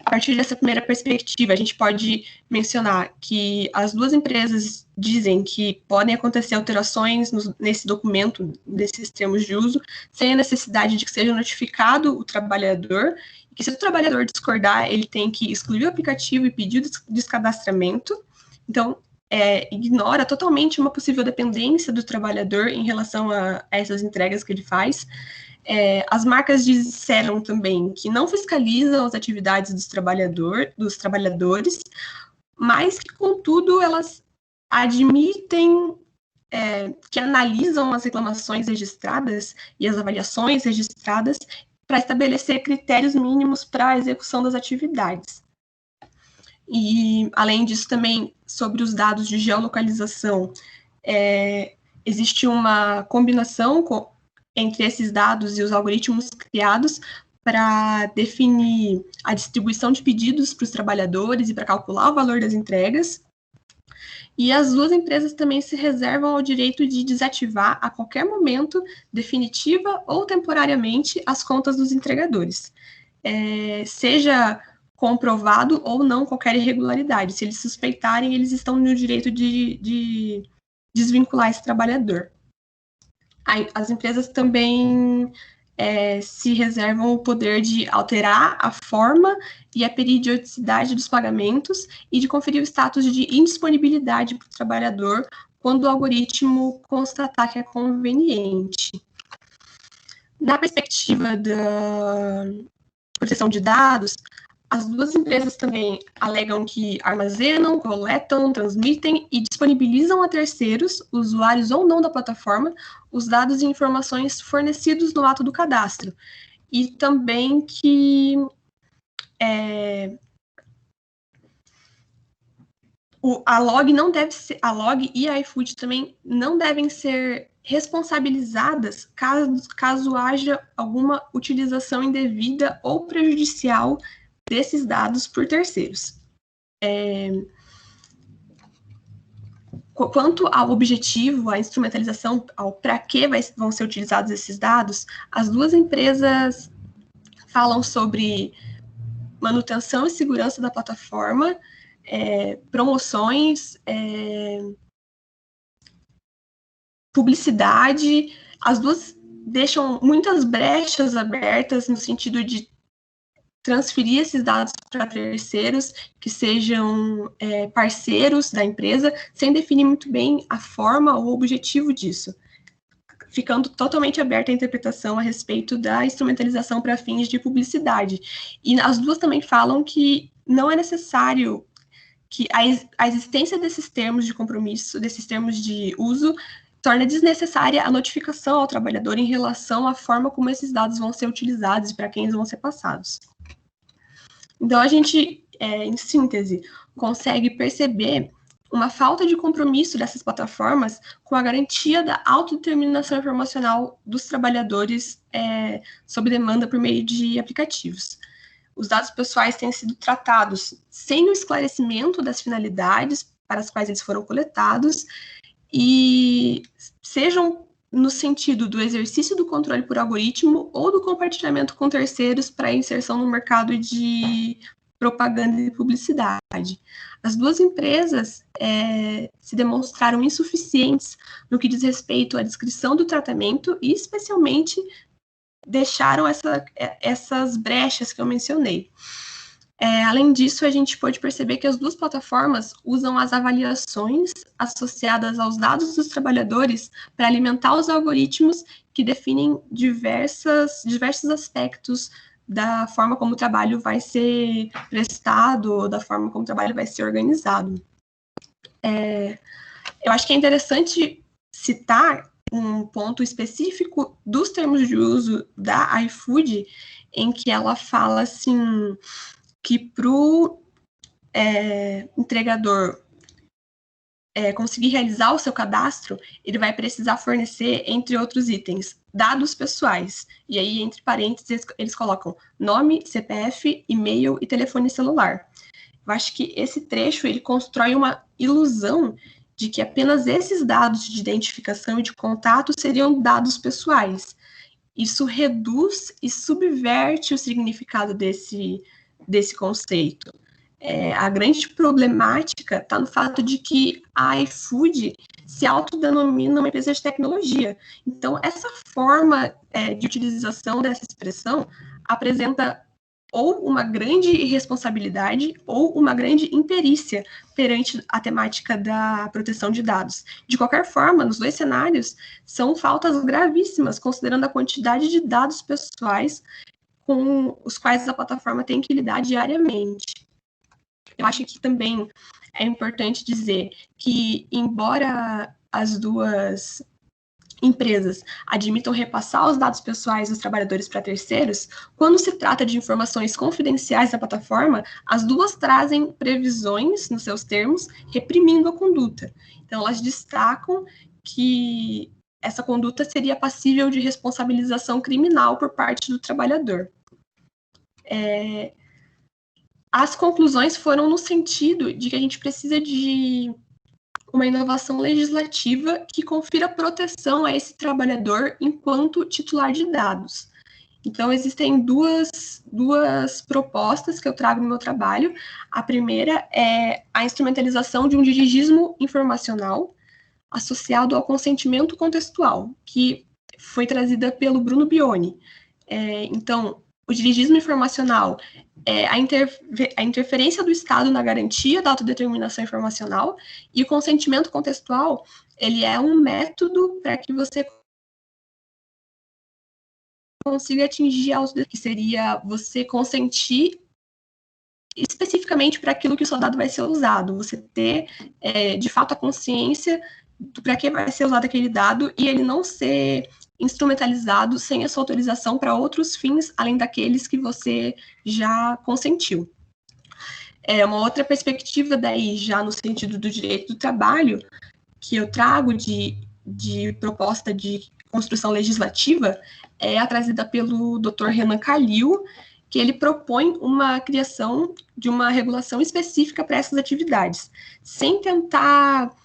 a partir dessa primeira perspectiva, a gente pode mencionar que as duas empresas dizem que podem acontecer alterações nesse documento, desses termos de uso, sem a necessidade de que seja notificado o trabalhador, e que se o trabalhador discordar, ele tem que excluir o aplicativo e pedir o descadastramento. Então, ignora totalmente uma possível dependência do trabalhador em relação a essas entregas que ele faz. As marcas disseram também que não fiscalizam as atividades dos trabalhadores, mas que, contudo, elas admitem que analisam as reclamações registradas e as avaliações registradas para estabelecer critérios mínimos para a execução das atividades. E, além disso, também, sobre os dados de geolocalização, existe uma combinação entre esses dados e os algoritmos criados para definir a distribuição de pedidos para os trabalhadores e para calcular o valor das entregas. E as duas empresas também se reservam ao direito de desativar a qualquer momento, definitiva ou temporariamente, as contas dos entregadores, seja comprovado ou não qualquer irregularidade. Se eles suspeitarem, eles estão no direito de desvincular esse trabalhador. As empresas também se reservam o poder de alterar a forma e a periodicidade dos pagamentos e de conferir o status de indisponibilidade para o trabalhador quando o algoritmo constatar que é conveniente. Na perspectiva da proteção de dados, as duas empresas também alegam que armazenam, coletam, transmitem e disponibilizam a terceiros, usuários ou não da plataforma, os dados e informações fornecidos no ato do cadastro. E também que a Log e a iFood também não devem ser responsabilizadas caso haja alguma utilização indevida ou prejudicial desses dados por terceiros. Quanto ao objetivo, à instrumentalização, ao para que vão ser utilizados esses dados, as duas empresas falam sobre manutenção e segurança da plataforma, promoções, publicidade. As duas deixam muitas brechas abertas no sentido de transferir esses dados para terceiros que sejam parceiros da empresa, sem definir muito bem a forma ou o objetivo disso, ficando totalmente aberta a interpretação a respeito da instrumentalização para fins de publicidade. E as duas também falam que não é necessário que a existência desses termos de compromisso, desses termos de uso, torna desnecessária a notificação ao trabalhador em relação à forma como esses dados vão ser utilizados e para quem eles vão ser passados. Então, a gente, em síntese, consegue perceber uma falta de compromisso dessas plataformas com a garantia da autodeterminação informacional dos trabalhadores sob demanda por meio de aplicativos. Os dados pessoais têm sido tratados sem o esclarecimento das finalidades para as quais eles foram coletados e sejam no sentido do exercício do controle por algoritmo ou do compartilhamento com terceiros para inserção no mercado de propaganda e publicidade. As duas empresas se demonstraram insuficientes no que diz respeito à descrição do tratamento e, especialmente, deixaram essas brechas que eu mencionei. Além disso, a gente pode perceber que as duas plataformas usam as avaliações associadas aos dados dos trabalhadores para alimentar os algoritmos que definem diversos aspectos da forma como o trabalho vai ser prestado, da forma como o trabalho vai ser organizado. Eu acho que é interessante citar um ponto específico dos termos de uso da iFood, em que ela fala assim, que para o entregador conseguir realizar o seu cadastro, ele vai precisar fornecer, entre outros itens, dados pessoais. E aí, entre parênteses, eles colocam nome, CPF, e-mail e telefone celular. Eu acho que esse trecho ele constrói uma ilusão de que apenas esses dados de identificação e de contato seriam dados pessoais. Isso reduz e subverte o significado desse conceito. A grande problemática está no fato de que a iFood se autodenomina uma empresa de tecnologia. Então, essa forma de utilização dessa expressão apresenta ou uma grande irresponsabilidade ou uma grande imperícia perante a temática da proteção de dados. De qualquer forma, nos dois cenários, são faltas gravíssimas, considerando a quantidade de dados pessoais com os quais a plataforma tem que lidar diariamente. Eu acho que também é importante dizer que, embora as duas empresas admitam repassar os dados pessoais dos trabalhadores para terceiros, quando se trata de informações confidenciais da plataforma, as duas trazem previsões, nos seus termos, reprimindo a conduta. Então, elas destacam que essa conduta seria passível de responsabilização criminal por parte do trabalhador. As conclusões foram no sentido de que a gente precisa de uma inovação legislativa que confira proteção a esse trabalhador enquanto titular de dados. Então, existem duas propostas que eu trago no meu trabalho. A primeira é a instrumentalização de um dirigismo informacional associado ao consentimento contextual, que foi trazida pelo Bruno Bioni. Então, o dirigismo informacional é a interferência do Estado na garantia da autodeterminação informacional, e o consentimento contextual, ele é um método para que você consiga atingir que seria você consentir especificamente para aquilo que o seu dado vai ser usado, você ter, de fato, a consciência para que vai ser usado aquele dado e ele não ser instrumentalizado sem a sua autorização para outros fins, além daqueles que você já consentiu. Uma outra perspectiva daí, já no sentido do direito do trabalho, que eu trago de proposta de construção legislativa, é a trazida pelo Dr. Renan Calil, que ele propõe uma criação de uma regulação específica para essas atividades, sem tentar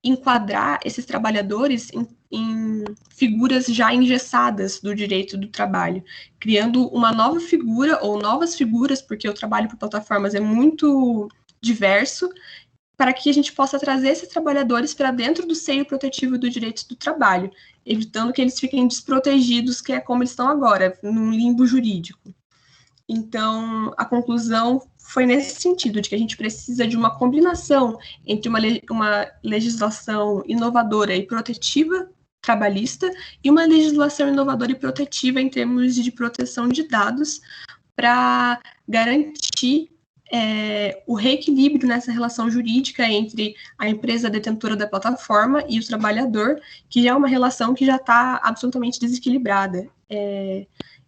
enquadrar esses trabalhadores em figuras já engessadas do direito do trabalho, criando uma nova figura ou novas figuras, porque o trabalho por plataformas é muito diverso, para que a gente possa trazer esses trabalhadores para dentro do seio protetivo do direito do trabalho, evitando que eles fiquem desprotegidos, que é como eles estão agora, num limbo jurídico. Então, a conclusão foi nesse sentido, de que a gente precisa de uma combinação entre uma legislação inovadora e protetiva trabalhista e uma legislação inovadora e protetiva em termos de proteção de dados para garantir o reequilíbrio nessa relação jurídica entre a empresa detentora da plataforma e o trabalhador, que já é uma relação que já está absolutamente desequilibrada.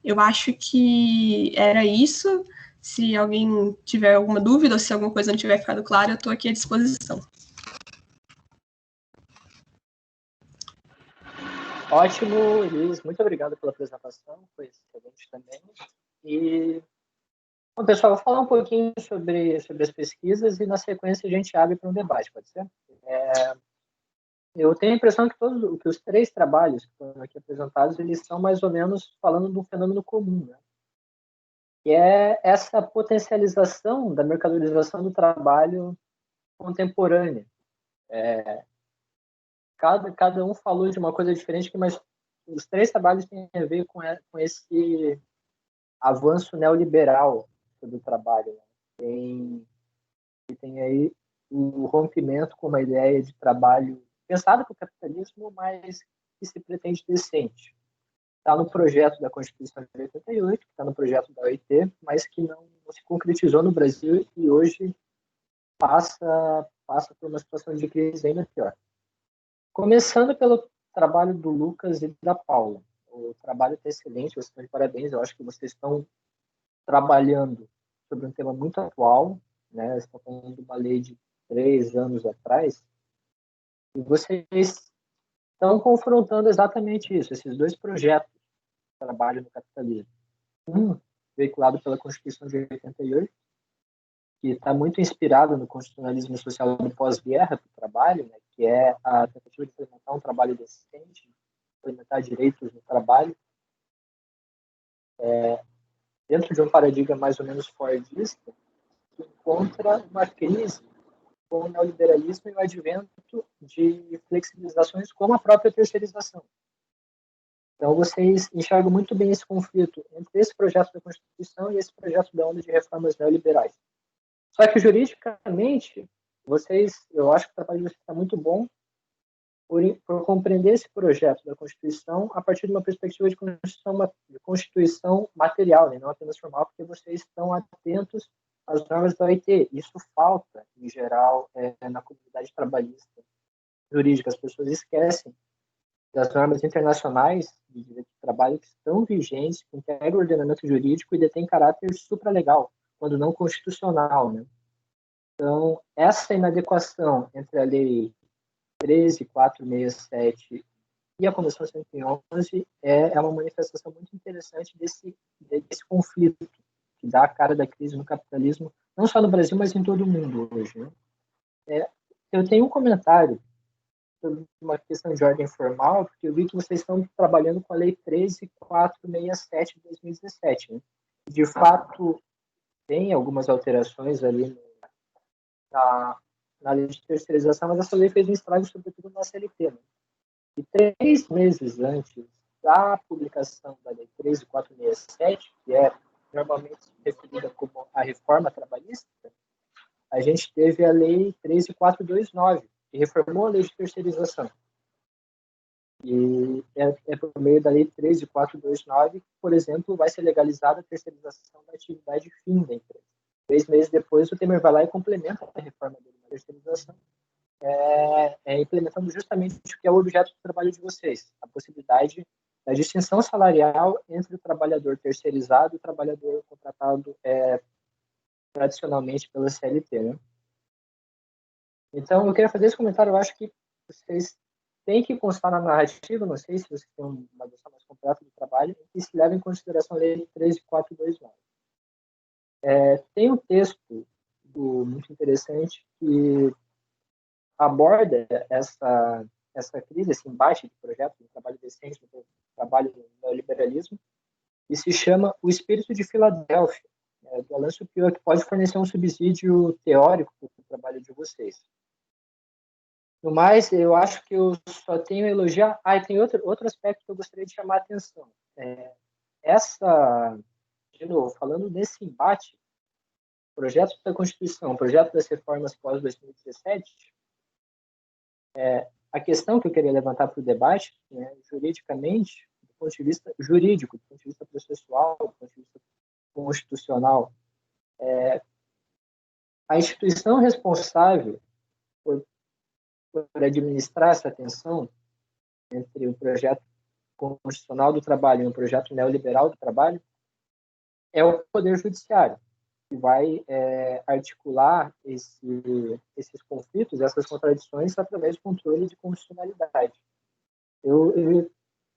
Eu acho que era isso. Se alguém tiver alguma dúvida ou se alguma coisa não tiver ficado clara, eu estou aqui à disposição. Ótimo, Elis. Muito obrigado pela apresentação. Foi excelente também. E, bom, pessoal, vou falar um pouquinho sobre as pesquisas e, na sequência, a gente abre para um debate, pode ser? Eu tenho a impressão que os 3 trabalhos que foram aqui apresentados, eles estão mais ou menos falando de um fenômeno comum, né? Que é essa potencialização da mercadorização do trabalho contemporânea. Cada um falou de uma coisa diferente, mas os 3 trabalhos têm a ver com esse avanço neoliberal do trabalho. Né? Tem aí o rompimento com uma ideia de trabalho pensado para o capitalismo, mas que se pretende decente. Está no projeto da Constituição de 88, está no projeto da OIT, mas que não se concretizou no Brasil e hoje passa por uma situação de crise ainda pior. Começando pelo trabalho do Lucas e da Paula. O trabalho está excelente, vocês estão de parabéns. Eu acho que vocês estão trabalhando sobre um tema muito atual, né? Estão falando de uma lei de 3 anos atrás, e vocês estão confrontando exatamente isso, esses 2 projetos de trabalho no capitalismo. Um, veiculado pela Constituição de 88, que está muito inspirado no constitucionalismo social do pós-guerra do trabalho, né, que é a tentativa de implementar um trabalho decente, implementar direitos no trabalho, dentro de um paradigma mais ou menos fordista, que encontra uma crise com o neoliberalismo e o advento de flexibilizações como a própria terceirização. Então, vocês enxergam muito bem esse conflito entre esse projeto da Constituição e esse projeto da onda de reformas neoliberais. Só que, juridicamente, eu acho que o trabalho de vocês está muito bom por compreender esse projeto da Constituição a partir de uma perspectiva de Constituição material, né, não apenas formal, porque vocês estão atentos às normas da OIT. Isso falta, em geral, na comunidade trabalhista jurídica. As pessoas esquecem das normas internacionais de direito do trabalho que estão vigentes, que integram o ordenamento jurídico e detêm caráter supralegal, quando não constitucional, né? Então, essa inadequação entre a Lei 13.467 e a Convenção 111 é uma manifestação muito interessante desse conflito que dá a cara da crise no capitalismo, não só no Brasil, mas em todo o mundo hoje. Né? Eu tenho um comentário sobre uma questão de ordem formal, porque eu vi que vocês estão trabalhando com a Lei 13.467 de 2017. Né? De fato, tem algumas alterações ali na lei de terceirização, mas essa lei fez um estrago, sobretudo, na CLT. Né? E 3 meses antes da publicação da Lei 13.467, que é normalmente referida como a reforma trabalhista, a gente teve a Lei 13.429, que reformou a lei de terceirização. E é por meio da Lei 13.429 que, por exemplo, vai ser legalizada a terceirização da atividade fim da empresa. 3 meses depois, o Temer vai lá e complementa a reforma dele na terceirização, implementando justamente o que é o objeto do trabalho de vocês, a possibilidade da distinção salarial entre o trabalhador terceirizado e o trabalhador contratado tradicionalmente pela CLT, né? Então, eu queria fazer esse comentário. Eu acho que vocês têm que constar na narrativa, não sei se vocês têm uma noção mais completa do trabalho, e se leva em consideração a Lei 13.429. Tem um texto muito interessante que aborda essa crise, esse embate de projetos de trabalho decente, de trabalho no neoliberalismo, e se chama O Espírito de Filadélfia, do Alain Supiot, que pode fornecer um subsídio teórico para o trabalho de vocês. No mais, eu acho que eu só tenho a elogiar. E tem outro aspecto que eu gostaria de chamar a atenção. De novo, falando desse embate, projeto da Constituição, projeto das reformas pós-2017, a questão que eu queria levantar para o debate, juridicamente, do ponto de vista jurídico, do ponto de vista processual, do ponto de vista constitucional, a instituição responsável por administrar essa tensão entre o projeto constitucional do trabalho e um projeto neoliberal do trabalho é o Poder Judiciário, que vai articular esses conflitos, essas contradições, através do controle de constitucionalidade.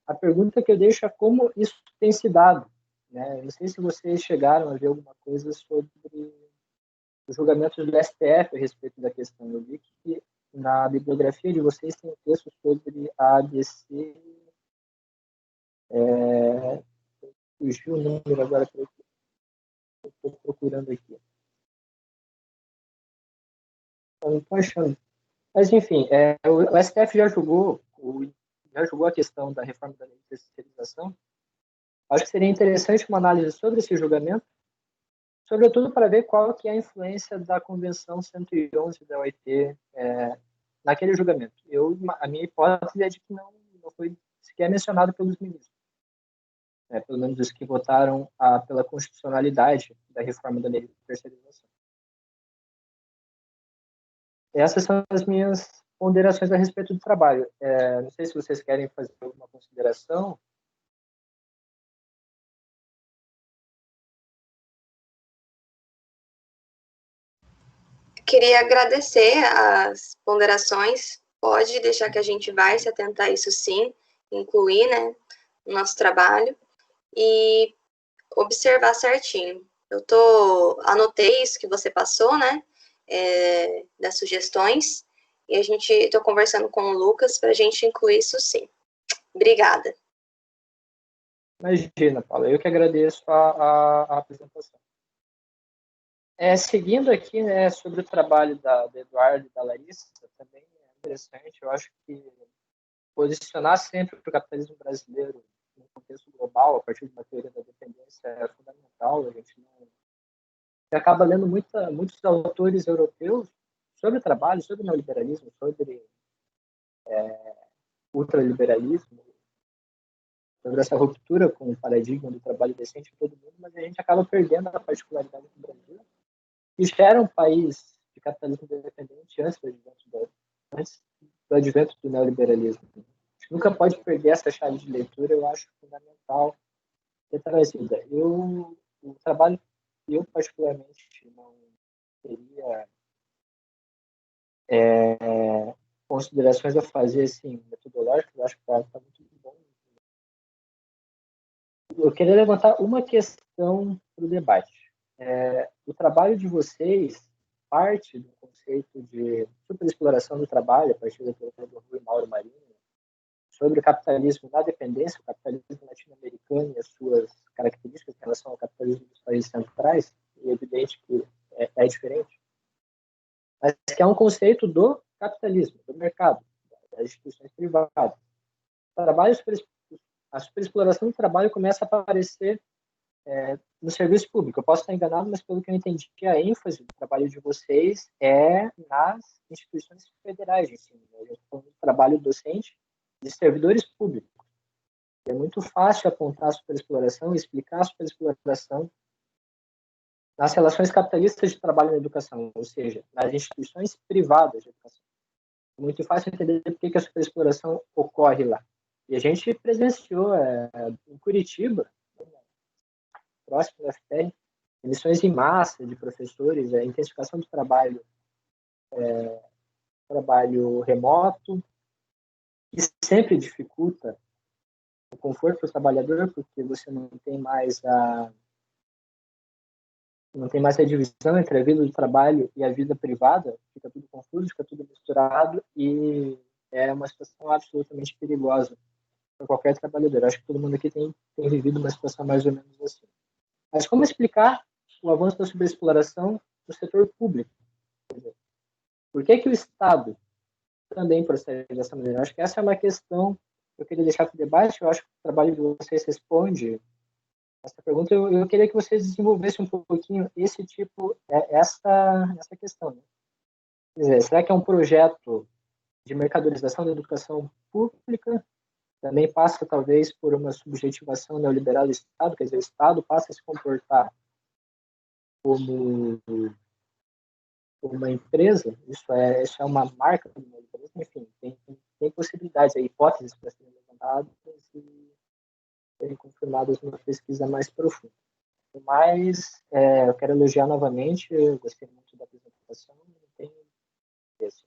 A pergunta que eu deixo é como isso tem se dado. Né? Eu não sei se vocês chegaram a ver alguma coisa sobre os julgamentos do STF a respeito da questão. Eu vi que na bibliografia de vocês tem um texto sobre a ABC. Fugiu o número agora, estou procurando aqui. Não estou achando. Mas, enfim, o STF já julgou a questão da reforma da lei de terceirização. Acho que seria interessante uma análise sobre esse julgamento, sobretudo para ver qual que é a influência da Convenção 111 da OIT naquele julgamento. A minha hipótese é de que não foi sequer mencionado pelos ministros, pelo menos os que votaram pela constitucionalidade da reforma da lei de terceirização. Essas são as minhas ponderações a respeito do trabalho. Não sei se vocês querem fazer alguma consideração. Queria agradecer as ponderações. Pode deixar que a gente vai se atentar a isso sim, incluir, né, no nosso trabalho e observar certinho. Anotei isso que você passou, né, das sugestões, e estou conversando com o Lucas para a gente incluir isso sim. Obrigada. Imagina, Paula, eu que agradeço a apresentação. Seguindo aqui, né, sobre o trabalho da Eduardo e da Larissa, também é interessante. Eu acho que posicionar sempre o capitalismo brasileiro no contexto global, a partir de uma teoria da dependência, é fundamental. A gente acaba lendo muitos autores europeus sobre o trabalho, sobre o neoliberalismo, sobre ultraliberalismo, sobre essa ruptura com o paradigma do trabalho decente em todo mundo, mas a gente acaba perdendo a particularidade do Brasil, que já era um país de capitalismo independente antes do advento do neoliberalismo. A gente nunca pode perder essa chave de leitura, eu acho fundamental ter trazida. O trabalho, eu particularmente não teria considerações a fazer assim, metodológicas, eu acho que está muito bom. Eu queria levantar uma questão para o debate. O trabalho de vocês parte do conceito de superexploração do trabalho, a partir da teoria do Rui Mauro Marinho, sobre o capitalismo na dependência, o capitalismo latino-americano e as suas características em relação ao capitalismo dos países centrais, e é evidente que é diferente, mas que é um conceito do capitalismo, do mercado, das instituições privadas. A superexploração do trabalho começa a aparecer no serviço público. Eu posso estar enganado, mas pelo que eu entendi, a ênfase do trabalho de vocês é nas instituições federais de ensino. A gente tem um trabalho docente de servidores públicos. É muito fácil apontar a superexploração e explicar a superexploração nas relações capitalistas de trabalho na educação, ou seja, nas instituições privadas de educação. É muito fácil entender por que a superexploração ocorre lá. E a gente presenciou em Curitiba, próximo da FPR, emissões em massa de professores, a intensificação do trabalho remoto, que sempre dificulta o conforto para o trabalhador, porque você não tem mais a divisão entre a vida do trabalho e a vida privada, fica tudo confuso, fica tudo misturado, e é uma situação absolutamente perigosa para qualquer trabalhador. Acho que todo mundo aqui tem vivido uma situação mais ou menos assim. Mas como explicar o avanço da superexploração no setor público? Por que o Estado também procede dessa maneira? Acho que essa é uma questão que eu queria deixar para o debate. Eu acho que o trabalho de vocês responde essa pergunta. Eu queria que vocês desenvolvessem um pouquinho essa questão. Né? Quer dizer, será que é um projeto de mercadorização da educação pública? Também passa, talvez, por uma subjetivação neoliberal do Estado, quer dizer, o Estado passa a se comportar como uma empresa, isso é uma marca de uma empresa, enfim, tem possibilidades, hipóteses para serem levantadas e serem confirmadas numa pesquisa mais profunda. Mas eu quero elogiar novamente, eu gostei muito da apresentação, não tem isso.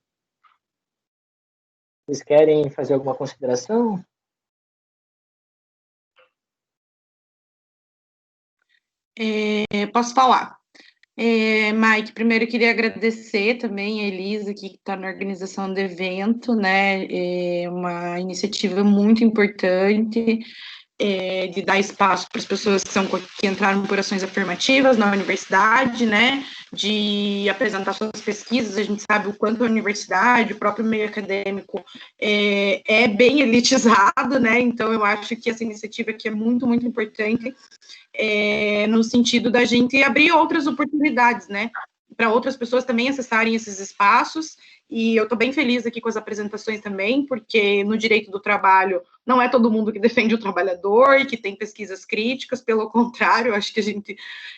Vocês querem fazer alguma consideração? Posso falar. Mike, primeiro eu queria agradecer também a Elisa, que está na organização do evento, né? É uma iniciativa muito importante de dar espaço para as pessoas que entraram por ações afirmativas na universidade, né? De apresentar suas pesquisas. A gente sabe o quanto a universidade, o próprio meio acadêmico é bem elitizado, né? Então eu acho que essa iniciativa aqui é muito, muito importante. No sentido da gente abrir outras oportunidades, né, para outras pessoas também acessarem esses espaços, e eu estou bem feliz aqui com as apresentações também, porque no direito do trabalho não é todo mundo que defende o trabalhador e que tem pesquisas críticas, pelo contrário, acho que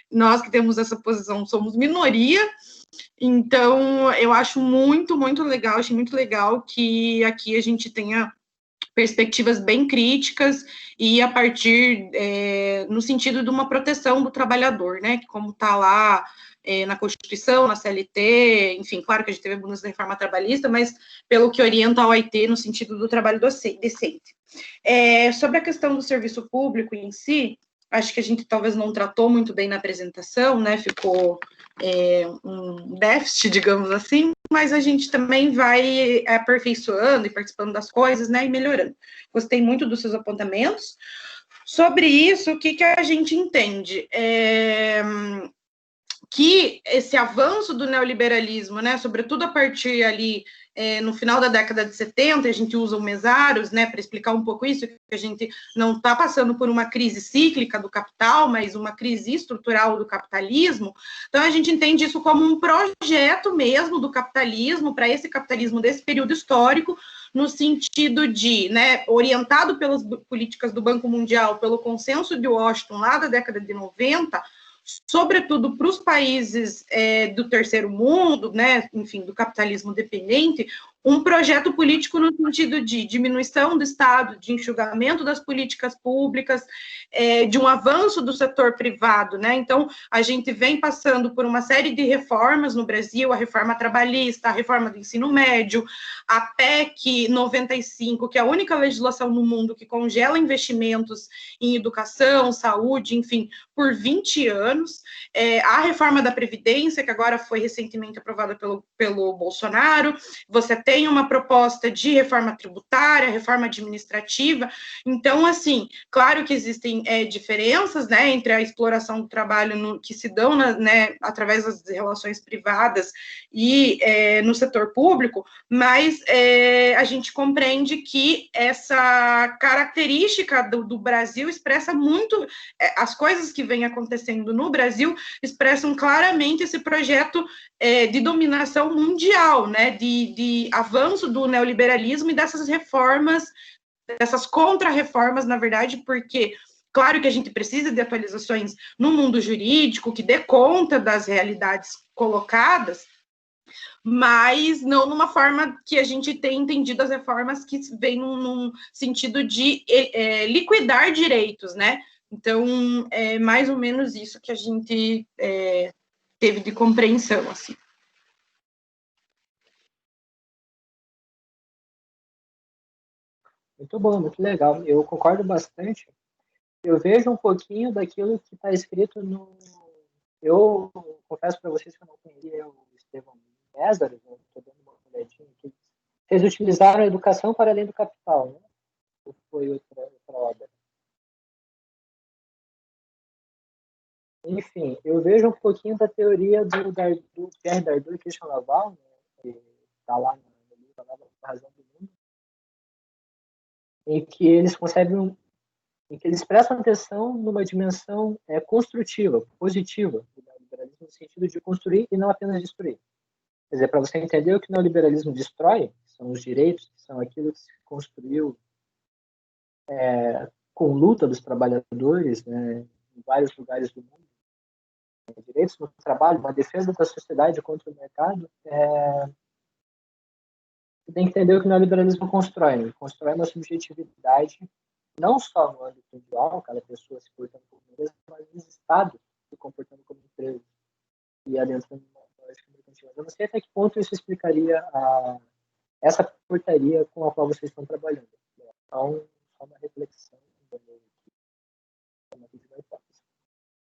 nós que temos essa posição somos minoria. Então eu acho muito, muito legal, achei muito legal que aqui a gente tenha perspectivas bem críticas e a partir no sentido de uma proteção do trabalhador, né, que como está lá na Constituição, na CLT, enfim, claro que a gente teve abundância da reforma trabalhista, mas pelo que orienta a OIT no sentido do trabalho decente. Sobre a questão do serviço público em si, acho que a gente talvez não tratou muito bem na apresentação, né, ficou um déficit, digamos assim, mas a gente também vai aperfeiçoando e participando das coisas, né, e melhorando. Gostei muito dos seus apontamentos. Sobre isso, o que a gente entende? Que esse avanço do neoliberalismo, né, sobretudo a partir ali no final da década de 70, a gente usa o Mesaros, né, para explicar um pouco isso, que a gente não está passando por uma crise cíclica do capital, mas uma crise estrutural do capitalismo. Então, a gente entende isso como um projeto mesmo do capitalismo, para esse capitalismo desse período histórico, no sentido de, né, orientado pelas políticas do Banco Mundial, pelo consenso de Washington lá da década de 90, sobretudo para os países do terceiro mundo, né, enfim, do capitalismo dependente, um projeto político no sentido de diminuição do Estado, de enxugamento das políticas públicas, de um avanço do setor privado, né? Então, a gente vem passando por uma série de reformas no Brasil, a reforma trabalhista, a reforma do ensino médio, a PEC 95, que é a única legislação no mundo que congela investimentos em educação, saúde, enfim, por 20 anos, a reforma da Previdência, que agora foi recentemente aprovada pelo Bolsonaro, você tem uma proposta de reforma tributária, reforma administrativa. Então, assim, claro que existem diferenças, né, entre a exploração do trabalho que se dão, né, através das relações privadas e no setor público, mas a gente compreende que essa característica do Brasil expressa muito, as coisas que vêm acontecendo no Brasil expressam claramente esse projeto de dominação mundial, né, de avanço do neoliberalismo e dessas reformas dessas contra-reformas, na verdade, porque, claro que a gente precisa de atualizações no mundo jurídico, que dê conta das realidades colocadas, mas não numa forma que a gente tem entendido as reformas que vem num sentido de liquidar direitos, né? Então, é mais ou menos isso que a gente teve de compreensão, assim. Muito bom, muito legal. Eu concordo bastante. Eu vejo um pouquinho daquilo que está escrito no. Eu confesso para vocês que eu não conhecia o Estevão César, estou dando uma olhadinha aqui. Vocês utilizaram a Educação para Além do Capital, né? Ou foi outra obra? Enfim, eu vejo um pouquinho da teoria do Pierre Dardot e Christian Laval, né, que está lá no livro A Nova Razão do Mundo, em que eles concebem, em que eles prestam atenção numa dimensão construtiva, positiva do neoliberalismo, no sentido de construir e não apenas destruir. Quer dizer, para você entender o que o neoliberalismo destrói, são os direitos, são aquilo que se construiu com luta dos trabalhadores, né, em vários lugares do mundo, direitos no trabalho, uma defesa da sociedade contra o mercado, você tem que entender o que o neoliberalismo constrói. Ele constrói uma subjetividade, não só no âmbito individual, cada pessoa se portando como empresa, mas nos estados se comportando como empresa e adentrando uma lógica mercantil. Eu não sei até que ponto isso explicaria essa portaria com a qual vocês estão trabalhando. Então, só uma reflexão.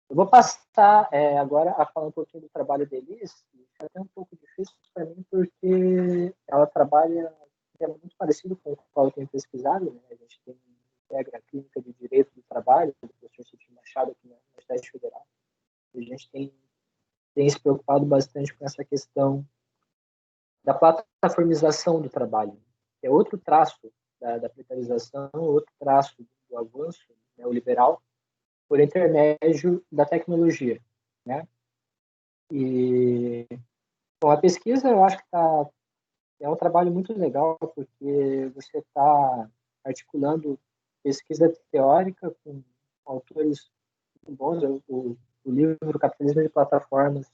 Eu vou passar agora a falar um pouquinho do trabalho da Elis. É até um pouco difícil para mim, porque ela trabalha muito parecido com o qual eu tenho pesquisado. Né? A gente tem regra clínica de direito do trabalho, do professor Cid Machado aqui na Universidade Federal. A gente tem se preocupado bastante com essa questão da plataformização do trabalho, que é outro traço da precarização, outro traço do avanço neoliberal, por intermédio da tecnologia, né? E bom, a pesquisa eu acho que é um trabalho muito legal, porque você está articulando pesquisa teórica com autores muito bons. O livro Capitalismo de Plataformas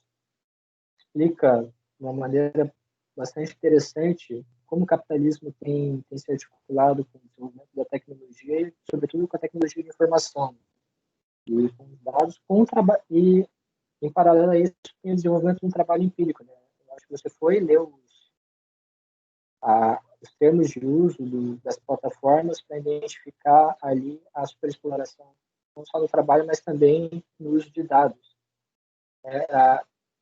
explica de uma maneira bastante interessante como o capitalismo tem se articulado com o desenvolvimento da tecnologia e, sobretudo, com a tecnologia de informação. E com os dados, e em paralelo a isso, tem o desenvolvimento de um trabalho empírico. Né? Eu acho que você foi ler os termos de uso das plataformas para identificar ali a superexploração, não só no trabalho, mas também no uso de dados. Você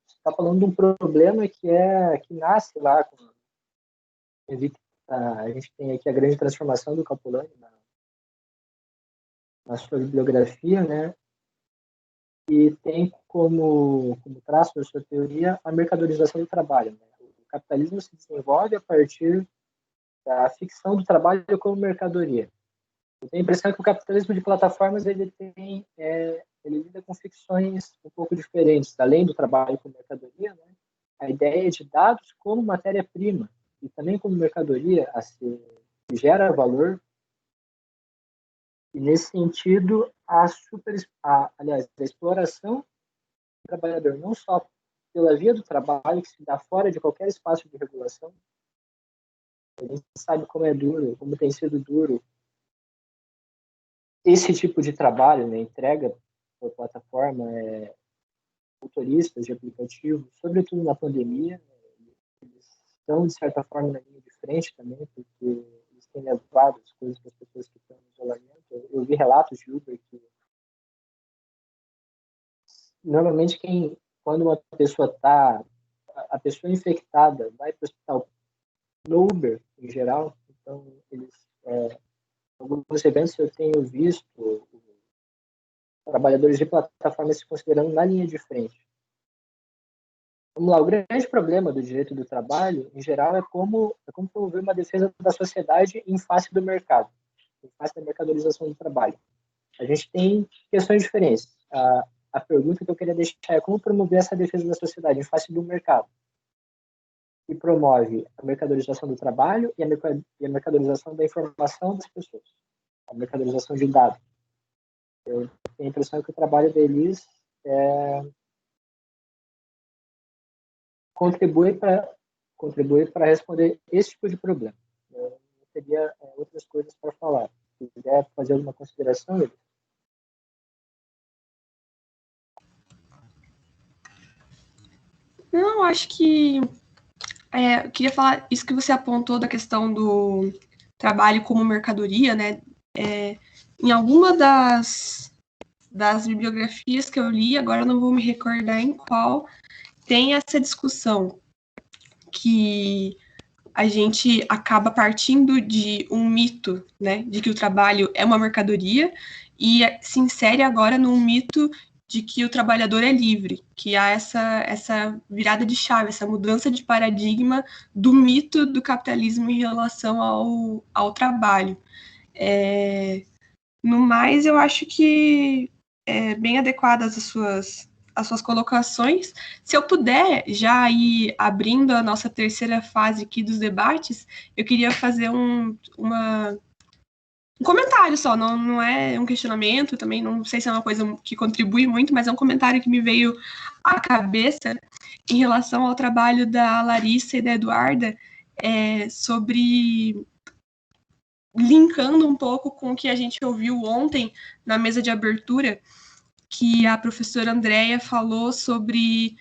está falando de um problema que nasce lá a gente tem aqui a grande transformação do Capulani na sua bibliografia, né? E tem como traço da sua teoria a mercadorização do trabalho. Né? O capitalismo se desenvolve a partir da ficção do trabalho como mercadoria. Eu tenho a impressão que o capitalismo de plataformas ele lida com ficções um pouco diferentes, além do trabalho como mercadoria, né? A ideia de dados como matéria-prima e também como mercadoria que gera valor. E, nesse sentido, a exploração do trabalhador, não só pela via do trabalho, que se dá fora de qualquer espaço de regulação. A gente sabe como é duro, como tem sido duro esse tipo de trabalho, né? Entrega por plataforma, motoristas de aplicativos, sobretudo na pandemia. Eles estão, de certa forma, na linha de frente também, porque eles têm levado as coisas para as pessoas que estão em isolamento. Eu vi relatos de Uber que normalmente quando uma pessoa a pessoa infectada vai para o hospital no Uber em geral, então alguns eventos eu tenho visto trabalhadores de plataforma se considerando na linha de frente. Vamos lá, o grande problema do direito do trabalho, em geral, é como promover uma defesa da sociedade em face do mercado, em face da mercadorização do trabalho. A gente tem questões diferentes. A pergunta que eu queria deixar é como promover essa defesa da sociedade em face do mercado. que promove a mercadorização do trabalho e a mercadorização da informação das pessoas, a mercadorização de dados. Eu tenho a impressão que o trabalho deles contribui para responder esse tipo de problema. Eu teria outras coisas para falar. Se quiser fazer alguma consideração, Elias? Não, acho que eu queria falar isso que você apontou da questão do trabalho como mercadoria, né? Em alguma das bibliografias que eu li, agora eu não vou me recordar em qual, tem essa discussão que a gente acaba partindo de um mito, né, de que o trabalho é uma mercadoria e se insere agora num mito de que o trabalhador é livre, que há essa virada de chave, essa mudança de paradigma do mito do capitalismo em relação ao trabalho. No mais, eu acho que é bem adequadas as suas colocações. Se eu puder já ir abrindo a nossa terceira fase aqui dos debates, eu queria fazer um comentário só, não é um questionamento, também não sei se é uma coisa que contribui muito, mas é um comentário que me veio à cabeça em relação ao trabalho da Larissa e da Eduarda sobre linkando um pouco com o que a gente ouviu ontem na mesa de abertura, que a professora Andréia falou sobre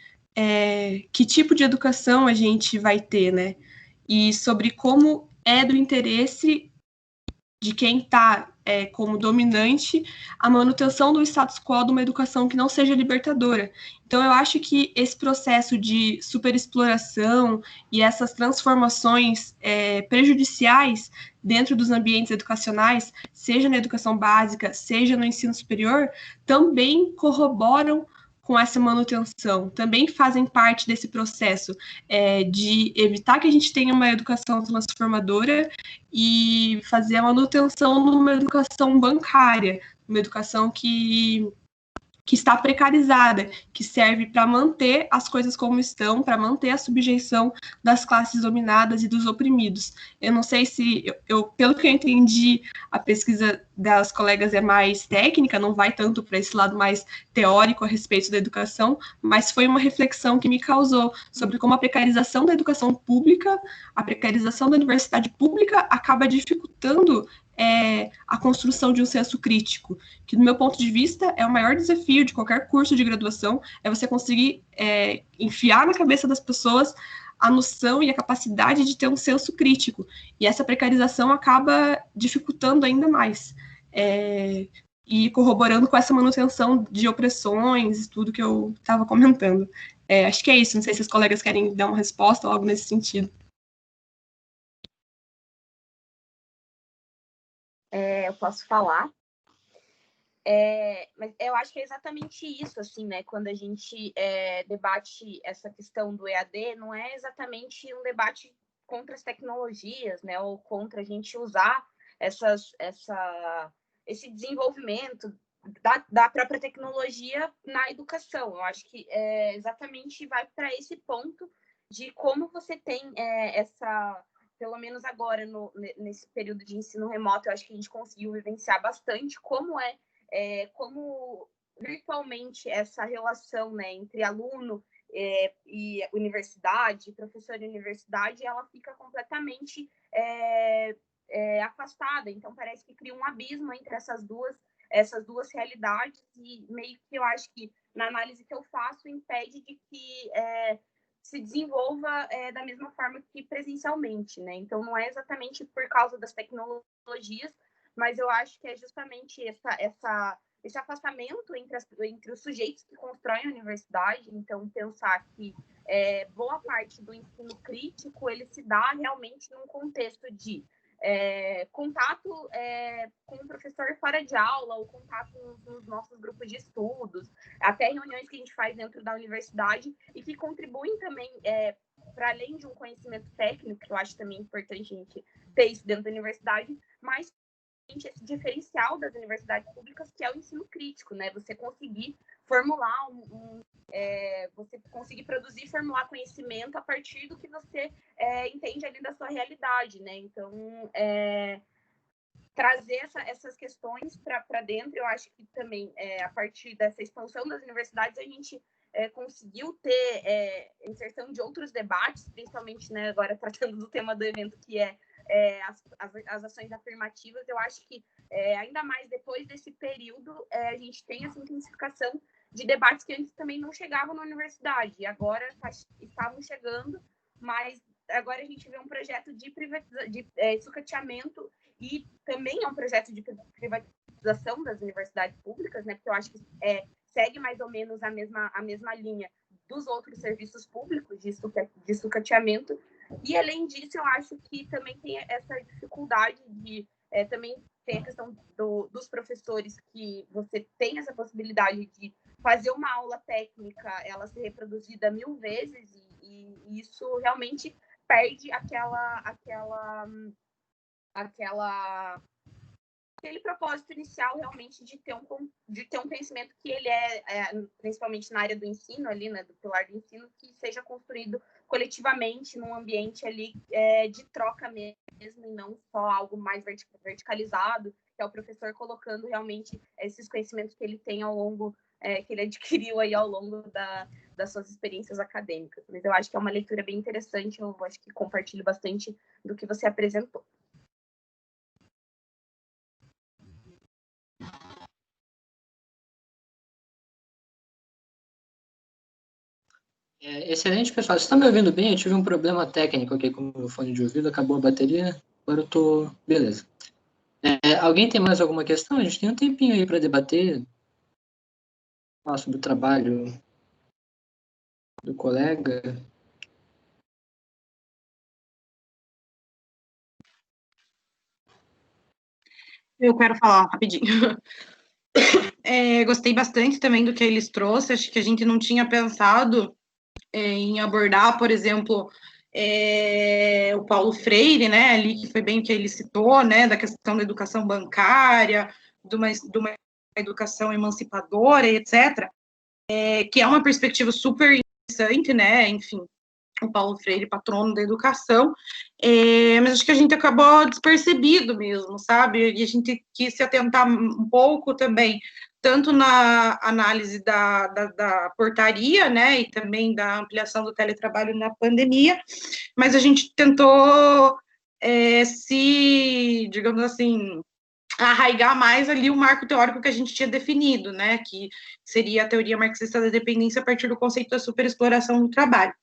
que tipo de educação a gente vai ter, né? E sobre como é do interesse de quem está como dominante a manutenção do status quo de uma educação que não seja libertadora. Então, eu acho que esse processo de superexploração e essas transformações prejudiciais dentro dos ambientes educacionais, seja na educação básica, seja no ensino superior, também corroboram com essa manutenção, também fazem parte desse processo de evitar que a gente tenha uma educação transformadora e fazer a manutenção numa educação bancária, uma educação que está precarizada, que serve para manter as coisas como estão, para manter a subjeição das classes dominadas e dos oprimidos. Eu não sei se, pelo que eu entendi, a pesquisa das colegas é mais técnica, não vai tanto para esse lado mais teórico a respeito da educação, mas foi uma reflexão que me causou sobre como a precarização da educação pública, a precarização da universidade pública acaba dificultando a construção de um senso crítico, que, do meu ponto de vista, é o maior desafio de qualquer curso de graduação, é você conseguir enfiar na cabeça das pessoas a noção e a capacidade de ter um senso crítico, e essa precarização acaba dificultando ainda mais, e corroborando com essa manutenção de opressões, tudo que eu estava comentando. Acho que é isso, não sei se os colegas querem dar uma resposta ou algo nesse sentido. Eu posso falar. Mas eu acho que é exatamente isso, assim, né? Quando a gente debate essa questão do EAD, não é exatamente um debate contra as tecnologias, né? Ou contra a gente usar esse desenvolvimento da própria tecnologia na educação. Eu acho que exatamente vai para esse ponto de como você tem pelo menos agora, nesse período de ensino remoto, eu acho que a gente conseguiu vivenciar bastante como virtualmente essa relação, né, entre aluno e universidade, professor e universidade, ela fica completamente afastada. Então, parece que cria um abismo entre essas duas realidades e meio que eu acho que, na análise que eu faço, impede de que se desenvolva da mesma forma que presencialmente, né? Então, não é exatamente por causa das tecnologias, mas eu acho que é justamente esse afastamento entre os sujeitos que constroem a universidade. Então, pensar que boa parte do ensino crítico ele se dá realmente num contexto de contato com o professor fora de aula, ou contato nos nossos grupos de estudos, até reuniões que a gente faz dentro da universidade e que contribuem também para além de um conhecimento técnico, que eu acho também importante a gente ter isso dentro da universidade, mas esse diferencial das universidades públicas, que é o ensino crítico, né? Você conseguir formular você conseguir produzir e formular conhecimento a partir do que você entende ali da sua realidade, né? Então, trazer essas questões para dentro, eu acho que também, a partir dessa expansão das universidades, a gente conseguiu ter inserção de outros debates, principalmente, né, agora tratando do tema do evento, que as ações afirmativas. Eu acho que, ainda mais depois desse período, a gente tem essa intensificação de debates que antes também não chegavam na universidade, e agora estavam chegando, mas agora a gente vê um projeto de sucateamento, e também é um projeto de privatização das universidades públicas, né, porque eu acho que segue mais ou menos a mesma linha dos outros serviços públicos de sucateamento. E, além disso, eu acho que também tem essa dificuldade de... também tem a questão dos professores, que você tem essa possibilidade de fazer uma aula técnica, ela ser reproduzida 1000 vezes, e isso realmente perde aquele propósito inicial, realmente, de ter um conhecimento que ele principalmente na área do ensino, ali, né, do pilar do ensino, que seja construído coletivamente, num ambiente ali de troca mesmo, e não só algo mais verticalizado, que é o professor colocando realmente esses conhecimentos que ele tem ao longo, que ele adquiriu aí ao longo das suas experiências acadêmicas. Mas eu acho que é uma leitura bem interessante, eu acho que compartilho bastante do que você apresentou. Excelente, pessoal. Vocês estão me ouvindo bem? Eu tive um problema técnico aqui com o meu fone de ouvido, acabou a bateria, agora eu tô... Beleza. Alguém tem mais alguma questão? A gente tem um tempinho aí para debater, falar sobre o trabalho do colega. Eu quero falar rapidinho. Gostei bastante também do que eles trouxeram. Acho que a gente não tinha pensado em abordar, por exemplo, o Paulo Freire, né, ali, que foi bem o que ele citou, né, da questão da educação bancária, de uma educação emancipadora, etc., que é uma perspectiva super interessante, né, enfim, o Paulo Freire, patrono da educação, mas acho que a gente acabou despercebido mesmo, sabe, e a gente quis se atentar um pouco também, tanto na análise da portaria, né, e também da ampliação do teletrabalho na pandemia, mas a gente tentou digamos assim, arraigar mais ali o marco teórico que a gente tinha definido, né, que seria a teoria marxista da dependência a partir do conceito da superexploração do trabalho.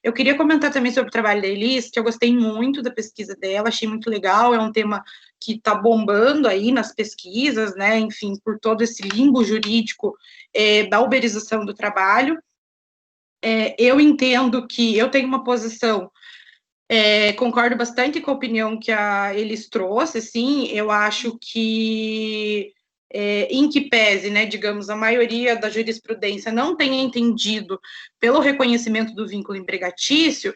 Eu queria comentar também sobre o trabalho da Elis, que eu gostei muito da pesquisa dela, achei muito legal, é um tema que está bombando aí nas pesquisas, né, enfim, por todo esse limbo jurídico da uberização do trabalho. Eu entendo que eu tenho uma posição, concordo bastante com a opinião que a Elis trouxe, assim, eu acho que, em que pese, né, digamos, a maioria da jurisprudência não tenha entendido pelo reconhecimento do vínculo empregatício,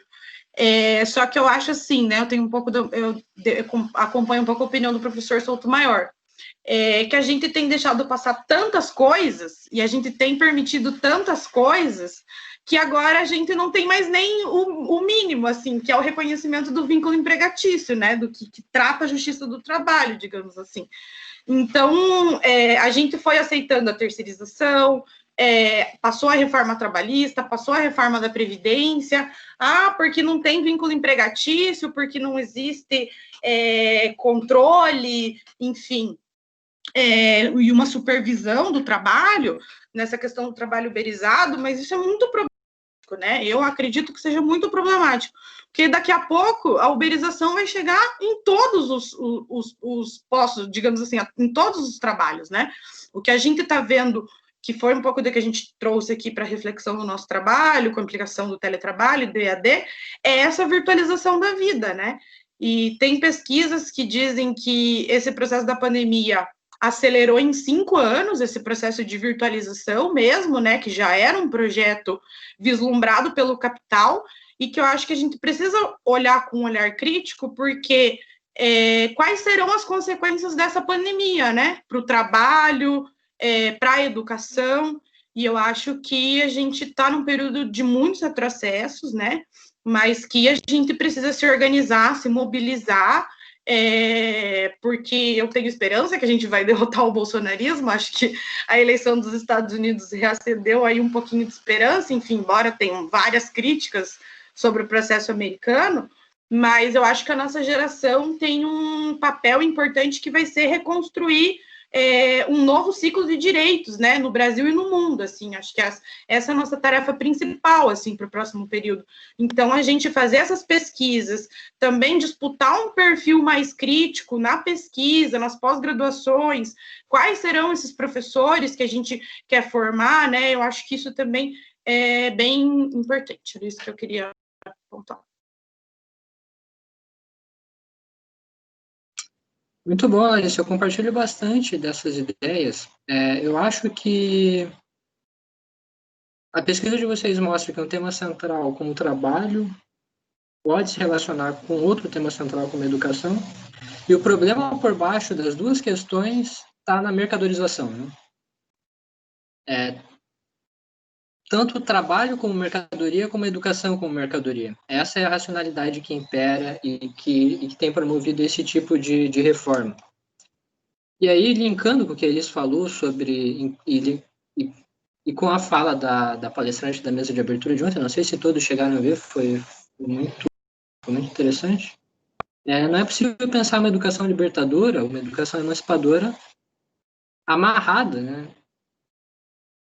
só que eu acho assim, né, eu tenho um pouco, eu acompanho um pouco a opinião do professor Soutomaior, que a gente tem deixado passar tantas coisas, e a gente tem permitido tantas coisas, que agora a gente não tem mais nem o mínimo, assim, que é o reconhecimento do vínculo empregatício, né, do que trata a justiça do trabalho, digamos assim. Então, a gente foi aceitando a terceirização, passou a reforma trabalhista, passou a reforma da Previdência, porque não tem vínculo empregatício, porque não existe controle, enfim, e uma supervisão do trabalho, nessa questão do trabalho uberizado, mas isso é muito problemático, né? Eu acredito que seja muito problemático, porque daqui a pouco a uberização vai chegar em todos os postos, digamos assim, em todos os trabalhos, né? O que a gente está vendo, que foi um pouco do que a gente trouxe aqui para reflexão no nosso trabalho, com a implicação do teletrabalho, do EAD, é essa virtualização da vida, né? E tem pesquisas que dizem que esse processo da pandemia acelerou em 5 anos esse processo de virtualização mesmo, né, que já era um projeto vislumbrado pelo capital, e que eu acho que a gente precisa olhar com um olhar crítico, porque quais serão as consequências dessa pandemia, né, para o trabalho, para a educação, e eu acho que a gente está num período de muitos retrocessos, né? Mas que a gente precisa se organizar, se mobilizar, porque eu tenho esperança que a gente vai derrotar o bolsonarismo. Acho que a eleição dos Estados Unidos reacendeu aí um pouquinho de esperança, enfim, embora tenham várias críticas sobre o processo americano, mas eu acho que a nossa geração tem um papel importante que vai ser reconstruir um novo ciclo de direitos, né, no Brasil e no mundo, assim, acho que essa é a nossa tarefa principal, assim, para o próximo período. Então, a gente fazer essas pesquisas, também disputar um perfil mais crítico na pesquisa, nas pós-graduações, quais serão esses professores que a gente quer formar, né, eu acho que isso também é bem importante, era isso que eu queria apontar. Muito bom, Alice. Eu compartilho bastante dessas ideias. Eu acho que a pesquisa de vocês mostra que um tema central como o trabalho pode se relacionar com outro tema central como a educação, e o problema por baixo das duas questões está na mercadorização, né? Tanto o trabalho como mercadoria, como a educação como mercadoria. Essa é a racionalidade que impera e que tem promovido esse tipo de reforma. E aí, linkando com o que a Elis falou sobre... E com a fala da palestrante da mesa de abertura de ontem, não sei se todos chegaram a ver, foi muito interessante. Não é possível pensar uma educação libertadora, uma educação emancipadora, amarrada, né,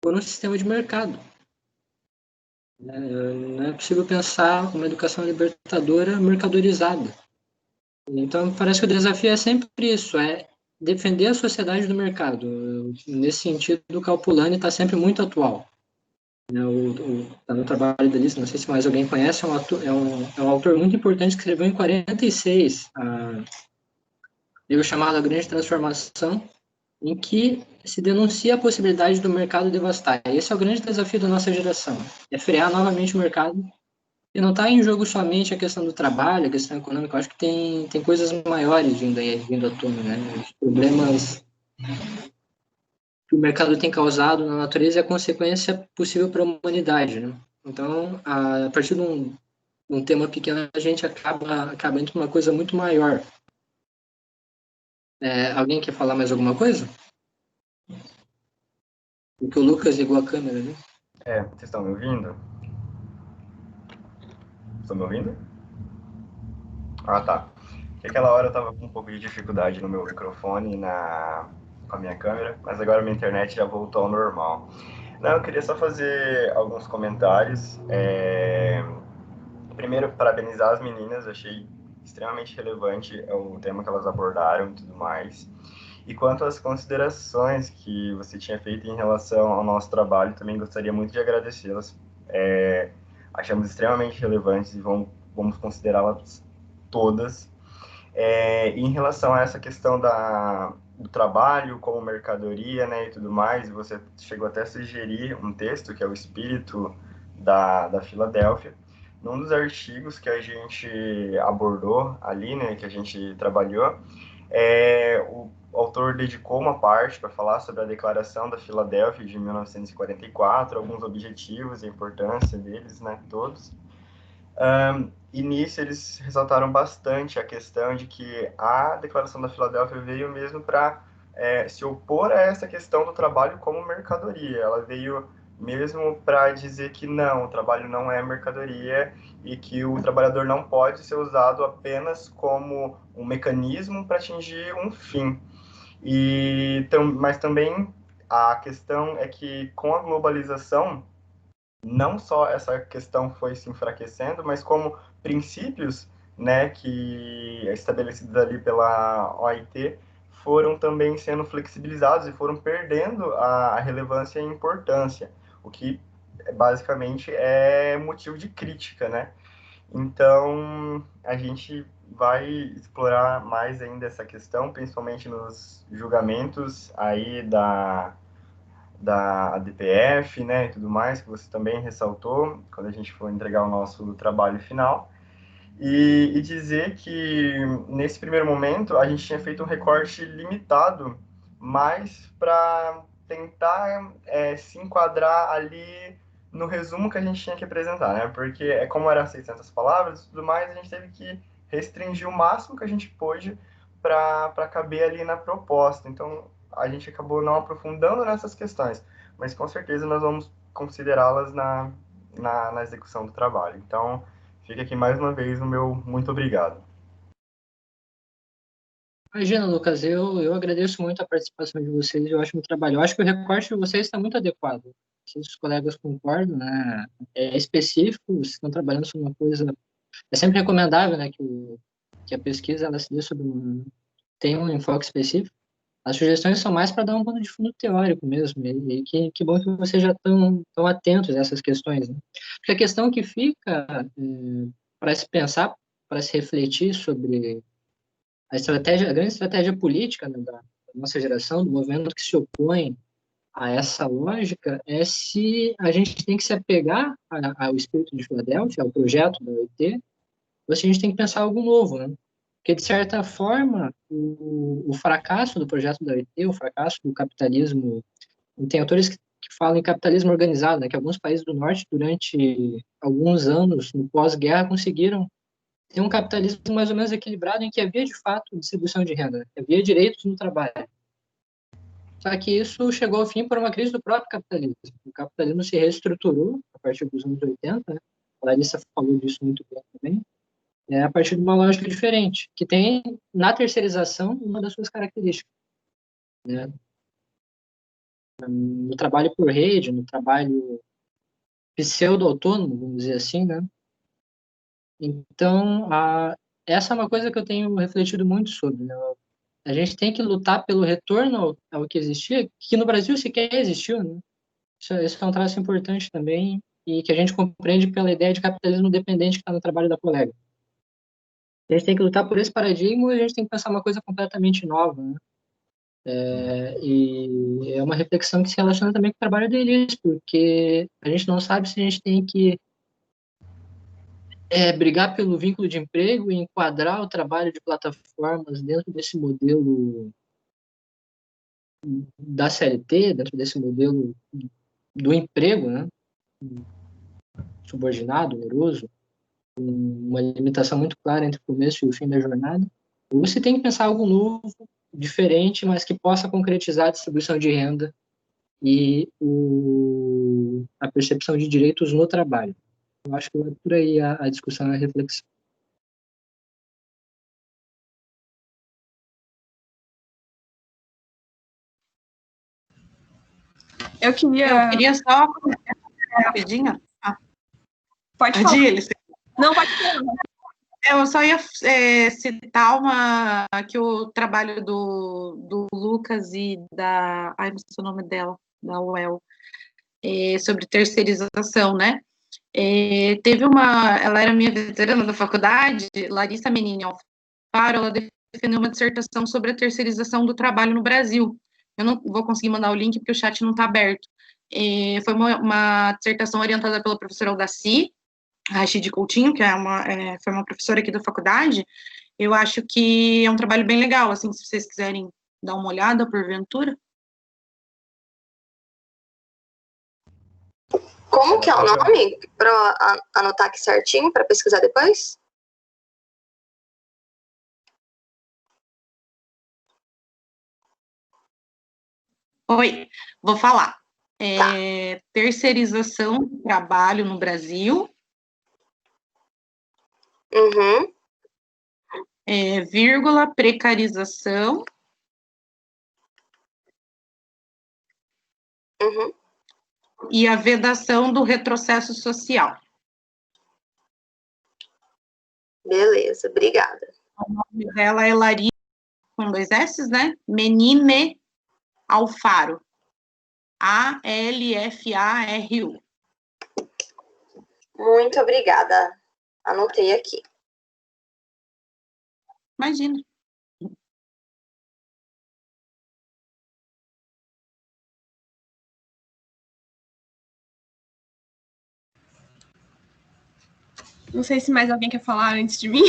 por um sistema de mercado. Não é possível pensar uma educação libertadora mercadorizada. Então, parece que o desafio é sempre isso, defender a sociedade do mercado. Nesse sentido, o Calpulani está sempre muito atual. Tá no trabalho da Alice, não sei se mais alguém conhece, é um autor muito importante que escreveu em 46 livro chamado A Grande Transformação, em que se denuncia a possibilidade do mercado devastar. Esse é o grande desafio da nossa geração, é frear novamente o mercado, e não está em jogo somente a questão do trabalho, a questão econômica. Eu acho que tem coisas maiores vindo à tona, né? Os problemas que o mercado tem causado na natureza é a consequência possível para a humanidade, né? Então, a partir de um tema pequeno, a gente acaba indo para uma coisa muito maior. Alguém quer falar mais alguma coisa? Porque o Lucas ligou a câmera, né? Vocês estão me ouvindo? Estão me ouvindo? Ah, tá. Porque aquela hora eu tava com um pouco de dificuldade no meu microfone com a minha câmera, mas agora minha internet já voltou ao normal. Não, eu queria só fazer alguns comentários. Primeiro, parabenizar as meninas, eu achei extremamente relevante o tema que elas abordaram e tudo mais. E quanto às considerações que você tinha feito em relação ao nosso trabalho, também gostaria muito de agradecê-las. Achamos extremamente relevantes e vamos considerá-las todas. Em relação a essa questão do trabalho como mercadoria, né, e tudo mais, você chegou até a sugerir um texto que é o Espírito da Filadélfia. Num dos artigos que a gente abordou ali, né, que a gente trabalhou, o autor dedicou uma parte para falar sobre a Declaração da Filadélfia de 1944, alguns objetivos e a importância deles, né, todos. E nisso eles ressaltaram bastante a questão de que a Declaração da Filadélfia veio mesmo para se opor a essa questão do trabalho como mercadoria. Ela veio mesmo para dizer que não, o trabalho não é mercadoria e que o trabalhador não pode ser usado apenas como um mecanismo para atingir um fim. Mas também a questão é que com a globalização, não só essa questão foi se enfraquecendo, mas como princípios, né, que estabelecidos ali pela OIT foram também sendo flexibilizados e foram perdendo a relevância e a importância, o que basicamente é motivo de crítica, né? Então, a gente vai explorar mais ainda essa questão, principalmente nos julgamentos aí da ADPF, né, e tudo mais, que você também ressaltou, quando a gente for entregar o nosso trabalho final, e dizer que, nesse primeiro momento, a gente tinha feito um recorte limitado, mais para tentar se enquadrar ali no resumo que a gente tinha que apresentar, né? Porque como eram 600 palavras e tudo mais, a gente teve que restringir o máximo que a gente pôde para caber ali na proposta. Então, a gente acabou não aprofundando nessas questões, mas com certeza nós vamos considerá-las na execução do trabalho. Então, fica aqui mais uma vez o meu muito obrigado. Imagina, Lucas, eu agradeço muito a participação de vocês, eu acho muito trabalho. Eu acho que o recorte de vocês está muito adequado. Se os colegas concordam, né? É específico, vocês estão trabalhando sobre uma coisa... É sempre recomendável, né, que a pesquisa ela se dê sobre tem um enfoque específico. As sugestões são mais para dar um pano de fundo teórico mesmo, e que bom que vocês já estão atentos a essas questões, né? Porque a questão que fica para se pensar, para se refletir sobre a grande estratégia política, né, da nossa geração, do movimento que se opõe a essa lógica, é se a gente tem que se apegar ao espírito de Filadélfia, ao projeto da OIT, ou se a gente tem que pensar algo novo, né? Porque, de certa forma, o fracasso do projeto da OIT, o fracasso do capitalismo, tem autores que falam em capitalismo organizado, né, que alguns países do norte, durante alguns anos, no pós-guerra, conseguiram ter um capitalismo mais ou menos equilibrado, em que havia, de fato, distribuição de renda, havia direitos no trabalho. Só que isso chegou ao fim por uma crise do próprio capitalismo. O capitalismo se reestruturou a partir dos anos 80, né? A Larissa falou disso muito bem também, a partir de uma lógica diferente, que tem, na terceirização, uma das suas características, né? No trabalho por rede, no trabalho pseudo-autônomo, vamos dizer assim, né? Então, essa é uma coisa que eu tenho refletido muito sobre, né? A gente tem que lutar pelo retorno ao que existia, que no Brasil sequer existiu, né? Isso é um traço importante também, e que a gente compreende pela ideia de capitalismo dependente que está no trabalho da colega. A gente tem que lutar por esse paradigma e a gente tem que pensar uma coisa completamente nova, né? E é uma reflexão que se relaciona também com o trabalho deles, porque a gente não sabe se a gente tem que brigar pelo vínculo de emprego e enquadrar o trabalho de plataformas dentro desse modelo da CLT, dentro desse modelo do emprego, né? Subordinado, oneroso, uma limitação muito clara entre o começo e o fim da jornada. Ou se tem que pensar algo novo, diferente, mas que possa concretizar a distribuição de renda e a percepção de direitos no trabalho. Eu acho que é por aí a discussão e a reflexão. Eu queria só rapidinho. Pode falar. Não, pode falar. Eu só ia citar que o trabalho do Lucas e da... Ai, não sei o nome dela, da UEL, sobre terceirização, né? Teve ela era minha veterana da faculdade, Larissa Menini Alfaro, ela defendeu uma dissertação sobre a terceirização do trabalho no Brasil. Eu não vou conseguir mandar o link porque o chat não está aberto. Foi uma dissertação orientada pela professora Aldaci Rachid Coutinho, que foi uma professora aqui da faculdade. Eu acho que é um trabalho bem legal, assim, se vocês quiserem dar uma olhada, porventura. Como que é o nome? Para anotar aqui certinho, para pesquisar depois? Oi, vou falar. Terceirização do trabalho no Brasil. Uhum. Vírgula, precarização. Uhum. E a vedação do retrocesso social. Beleza, obrigada. O nome dela é Larissa, com 2 S, né? Menini Alfaro. Alfaru. Muito obrigada. Anotei aqui. Imagina. Não sei se mais alguém quer falar antes de mim.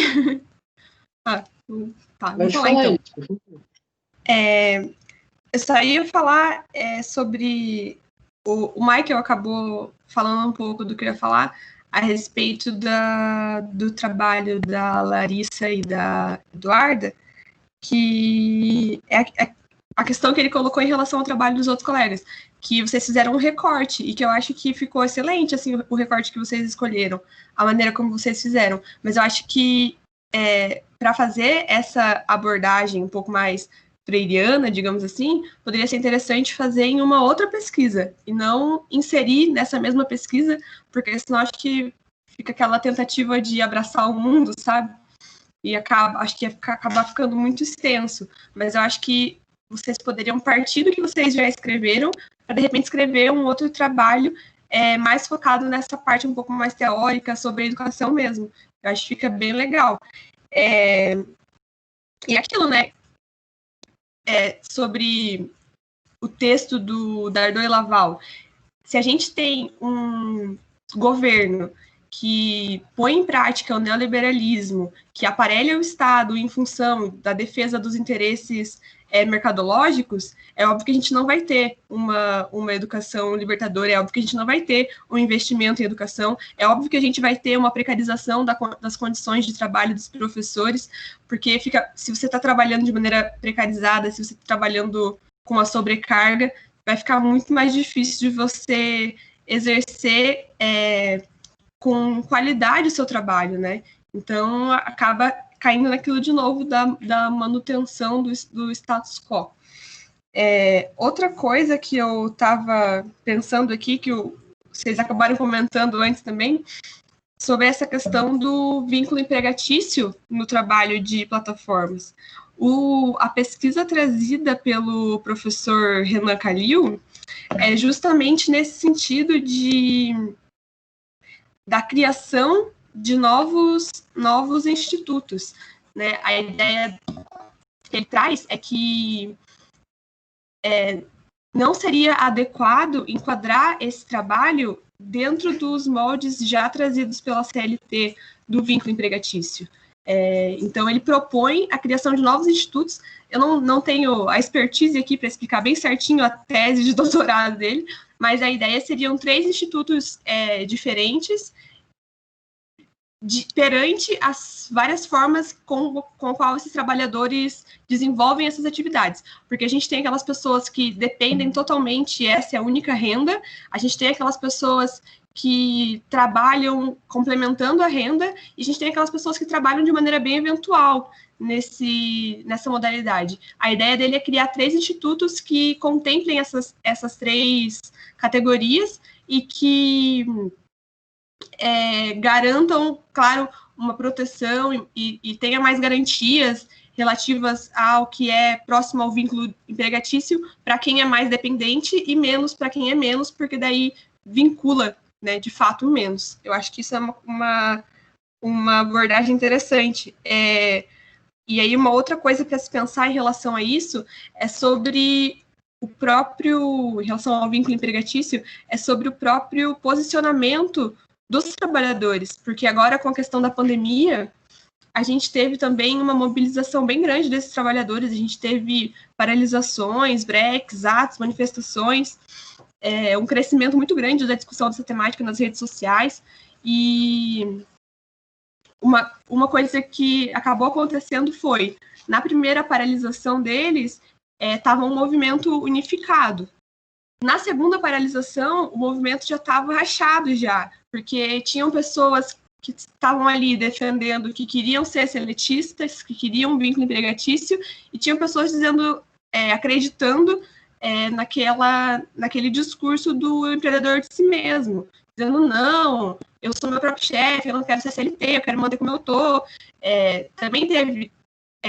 Tá, vou falar então. Eu só ia falar sobre... O Michael acabou falando um pouco do que eu ia falar a respeito do trabalho da Larissa e da Eduarda, que é a questão que ele colocou em relação ao trabalho dos outros colegas, que vocês fizeram um recorte, e que eu acho que ficou excelente, assim, o recorte que vocês escolheram, a maneira como vocês fizeram, mas eu acho que para fazer essa abordagem um pouco mais freiriana, digamos assim, poderia ser interessante fazer em uma outra pesquisa, e não inserir nessa mesma pesquisa, porque senão acho que fica aquela tentativa de abraçar o mundo, sabe? E acho que ia acabar ficando muito extenso, mas eu acho que vocês poderiam partir do que vocês já escreveram para, de repente, escrever um outro trabalho mais focado nessa parte um pouco mais teórica, sobre a educação mesmo. Eu acho que fica bem legal. E aquilo, né, sobre o texto do Dardot e Laval. Se a gente tem um governo que põe em prática o neoliberalismo, que aparelha o Estado em função da defesa dos interesses mercadológicos, é óbvio que a gente não vai ter uma educação libertadora, é óbvio que a gente não vai ter um investimento em educação, é óbvio que a gente vai ter uma precarização das condições de trabalho dos professores, porque se você está trabalhando de maneira precarizada, se você está trabalhando com uma sobrecarga, vai ficar muito mais difícil de você exercer com qualidade o seu trabalho, né? Então, acaba caindo naquilo de novo da manutenção do status quo. Outra coisa que eu estava pensando aqui, que vocês acabaram comentando antes também, sobre essa questão do vínculo empregatício no trabalho de plataformas. A pesquisa trazida pelo professor Renan Calil é justamente nesse sentido da criação de novos institutos, né? A ideia que ele traz é que não seria adequado enquadrar esse trabalho dentro dos moldes já trazidos pela CLT do vínculo empregatício. Então, ele propõe a criação de novos institutos. Eu não tenho a expertise aqui para explicar bem certinho a tese de doutorado dele, mas a ideia seriam 3 institutos diferentes perante as várias formas com qual esses trabalhadores desenvolvem essas atividades. Porque a gente tem aquelas pessoas que dependem totalmente, essa é a única renda, a gente tem aquelas pessoas que trabalham complementando a renda, e a gente tem aquelas pessoas que trabalham de maneira bem eventual nessa modalidade. A ideia dele é criar 3 institutos que contemplem essas 3 categorias e que garantam, claro, uma proteção e tenha mais garantias relativas ao que é próximo ao vínculo empregatício para quem é mais dependente e menos para quem é menos, porque daí vincula, né, de fato, menos. Eu acho que isso é uma abordagem interessante. E aí, uma outra coisa para se pensar em relação a isso é sobre em relação ao vínculo empregatício, é sobre o próprio posicionamento dos trabalhadores, porque agora, com a questão da pandemia, a gente teve também uma mobilização bem grande desses trabalhadores, a gente teve paralisações, breaks, atos, manifestações, um crescimento muito grande da discussão dessa temática nas redes sociais, e uma coisa que acabou acontecendo foi, na primeira paralisação deles, estava um movimento unificado. Na segunda paralisação, o movimento já estava rachado já, porque tinham pessoas que estavam ali defendendo que queriam ser seletistas, que queriam um vínculo empregatício, e tinham pessoas dizendo, acreditando naquele discurso do empreendedor de si mesmo, dizendo, não, eu sou meu próprio chefe, eu não quero ser CLT, eu quero manter como eu estou. Também teve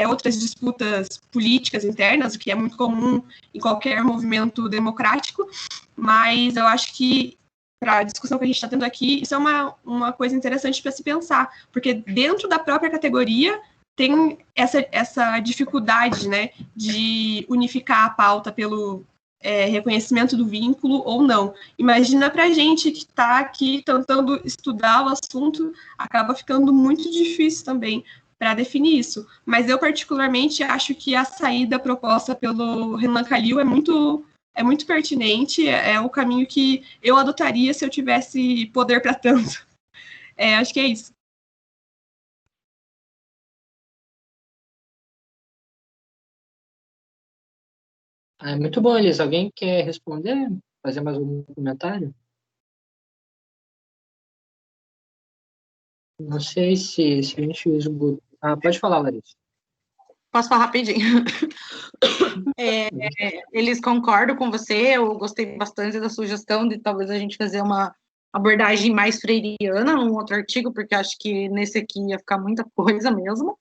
outras disputas políticas internas, o que é muito comum em qualquer movimento democrático, mas eu acho que, para a discussão que a gente está tendo aqui, isso é uma coisa interessante para se pensar, porque dentro da própria categoria tem essa dificuldade, né, de unificar a pauta pelo reconhecimento do vínculo ou não. Imagina para a gente que está aqui tentando estudar o assunto, acaba ficando muito difícil também, para definir isso. Mas eu, particularmente, acho que a saída proposta pelo Renan Calil é muito pertinente, é o caminho que eu adotaria se eu tivesse poder para tanto. Acho que é isso. Muito bom, Elisa. Alguém quer responder? Fazer mais algum comentário? Não sei se a gente esgotou. Pode falar, Larissa. Posso falar rapidinho? Eles concordam com você, eu gostei bastante da sugestão de talvez a gente fazer uma abordagem mais freiriana num outro artigo, porque acho que nesse aqui ia ficar muita coisa mesmo.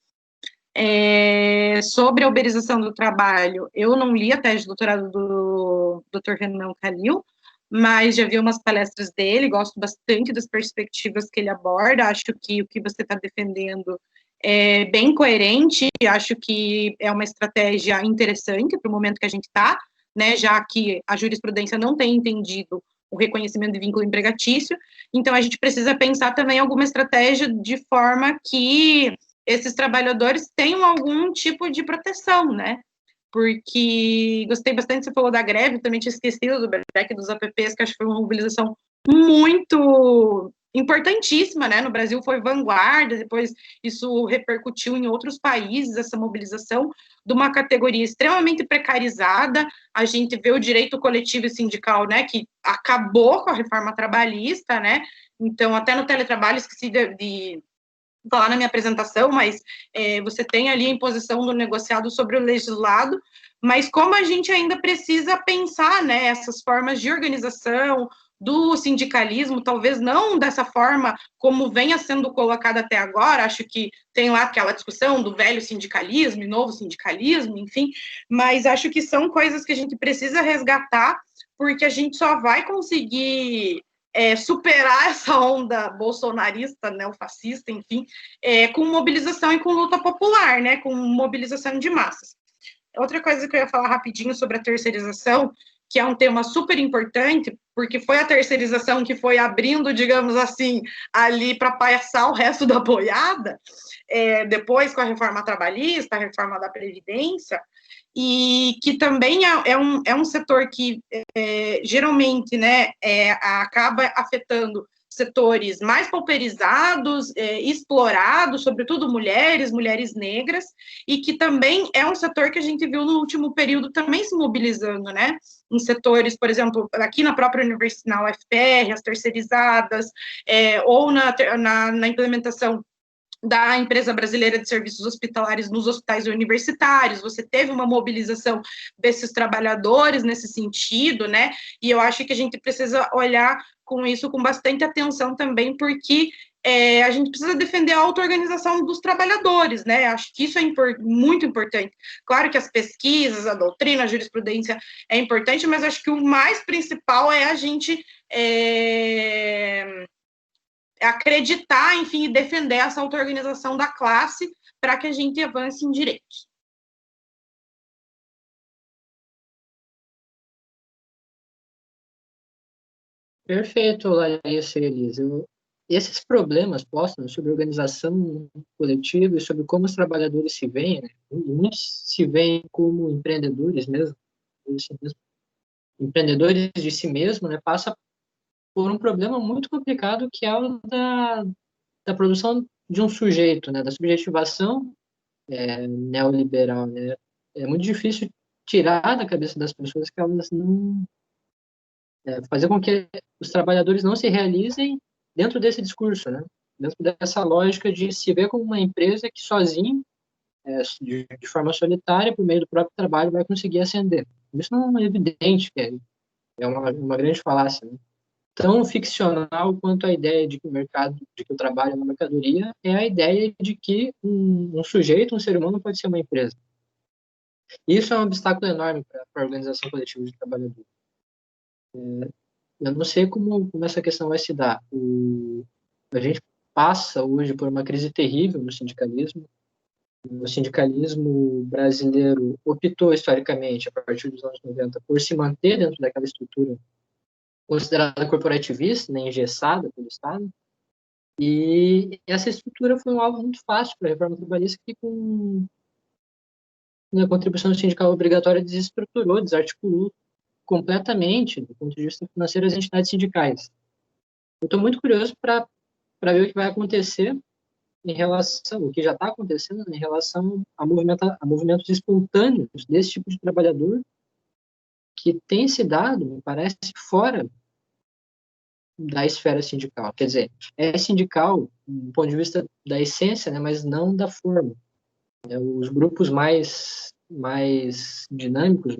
Sobre a uberização do trabalho, eu não li a tese de doutorado do Dr. Renan Calil, mas já vi umas palestras dele, gosto bastante das perspectivas que ele aborda, acho que o que você está defendendo é bem coerente, acho que é uma estratégia interessante para o momento que a gente está, né, já que a jurisprudência não tem entendido o reconhecimento de vínculo empregatício, então a gente precisa pensar também alguma estratégia de forma que esses trabalhadores tenham algum tipo de proteção, né? Porque gostei bastante, você falou da greve, também tinha esquecido do BEC dos APPs, que acho que foi uma mobilização muito importantíssima, né? No Brasil foi vanguarda, depois isso repercutiu em outros países, essa mobilização de uma categoria extremamente precarizada. A gente vê o direito coletivo e sindical, né, que acabou com a reforma trabalhista, né? Então, até no teletrabalho, esqueci de falar na minha apresentação, mas você tem ali a imposição do negociado sobre o legislado, mas como a gente ainda precisa pensar, né, essas formas de organização do sindicalismo, talvez não dessa forma como venha sendo colocada até agora, acho que tem lá aquela discussão do velho sindicalismo e novo sindicalismo, enfim, mas acho que são coisas que a gente precisa resgatar, porque a gente só vai conseguir superar essa onda bolsonarista, neofascista, enfim, com mobilização e com luta popular, né, com mobilização de massas. Outra coisa que eu ia falar rapidinho sobre a terceirização, que é um tema super importante, porque foi a terceirização que foi abrindo, digamos assim, ali para passar o resto da boiada, depois com a reforma trabalhista, a reforma da Previdência, e que também é um setor que geralmente, né, acaba afetando setores mais pauperizados, explorados, sobretudo mulheres negras, e que também é um setor que a gente viu no último período também se mobilizando, né, em setores, por exemplo, aqui na própria universidade, na UFPR, as terceirizadas, ou na implementação da empresa brasileira de serviços hospitalares nos hospitais universitários, você teve uma mobilização desses trabalhadores nesse sentido, né, e eu acho que a gente precisa olhar com isso com bastante atenção também, porque a gente precisa defender a auto-organização dos trabalhadores, né, acho que isso é muito importante. Claro que as pesquisas, a doutrina, a jurisprudência é importante, mas acho que o mais principal é a gente acreditar, enfim, e defender essa auto-organização da classe para que a gente avance em direitos. Perfeito, Larissa e Elisa. Esses problemas postos sobre organização coletiva e sobre como os trabalhadores se veem, né? Muitos se veem como empreendedores mesmo, empreendedores de si mesmo, né? Passa por um problema muito complicado que é o da produção de um sujeito, né? Da subjetivação neoliberal, né? É muito difícil tirar da cabeça das pessoas que elas não fazer com que os trabalhadores não se realizem dentro desse discurso, né? Dentro dessa lógica de se ver como uma empresa que sozinho, de forma solitária, por meio do próprio trabalho, vai conseguir ascender. Isso não é evidente, é uma grande falácia, né? Tão ficcional quanto a ideia de que o mercado, de que o trabalho é uma mercadoria, é a ideia de que um sujeito, um ser humano, pode ser uma empresa. Isso é um obstáculo enorme para a organização coletiva de trabalhadores. Eu não sei como essa questão vai se dar. A gente passa hoje por uma crise terrível no sindicalismo. O sindicalismo brasileiro optou, historicamente, a partir dos anos 90, por se manter dentro daquela estrutura considerada corporativista, né, engessada pelo Estado. E essa estrutura foi um alvo muito fácil para a reforma trabalhista, que com a contribuição sindical obrigatória desestruturou, desarticulou completamente, do ponto de vista financeiro, as entidades sindicais. Eu estou muito curioso para ver o que vai acontecer em relação, o que já está acontecendo, né, em relação a movimentos espontâneos desse tipo de trabalhador, que tem se dado, me parece, fora da esfera sindical. Quer dizer, é sindical do ponto de vista da essência, né, mas não da forma. Os grupos mais dinâmicos,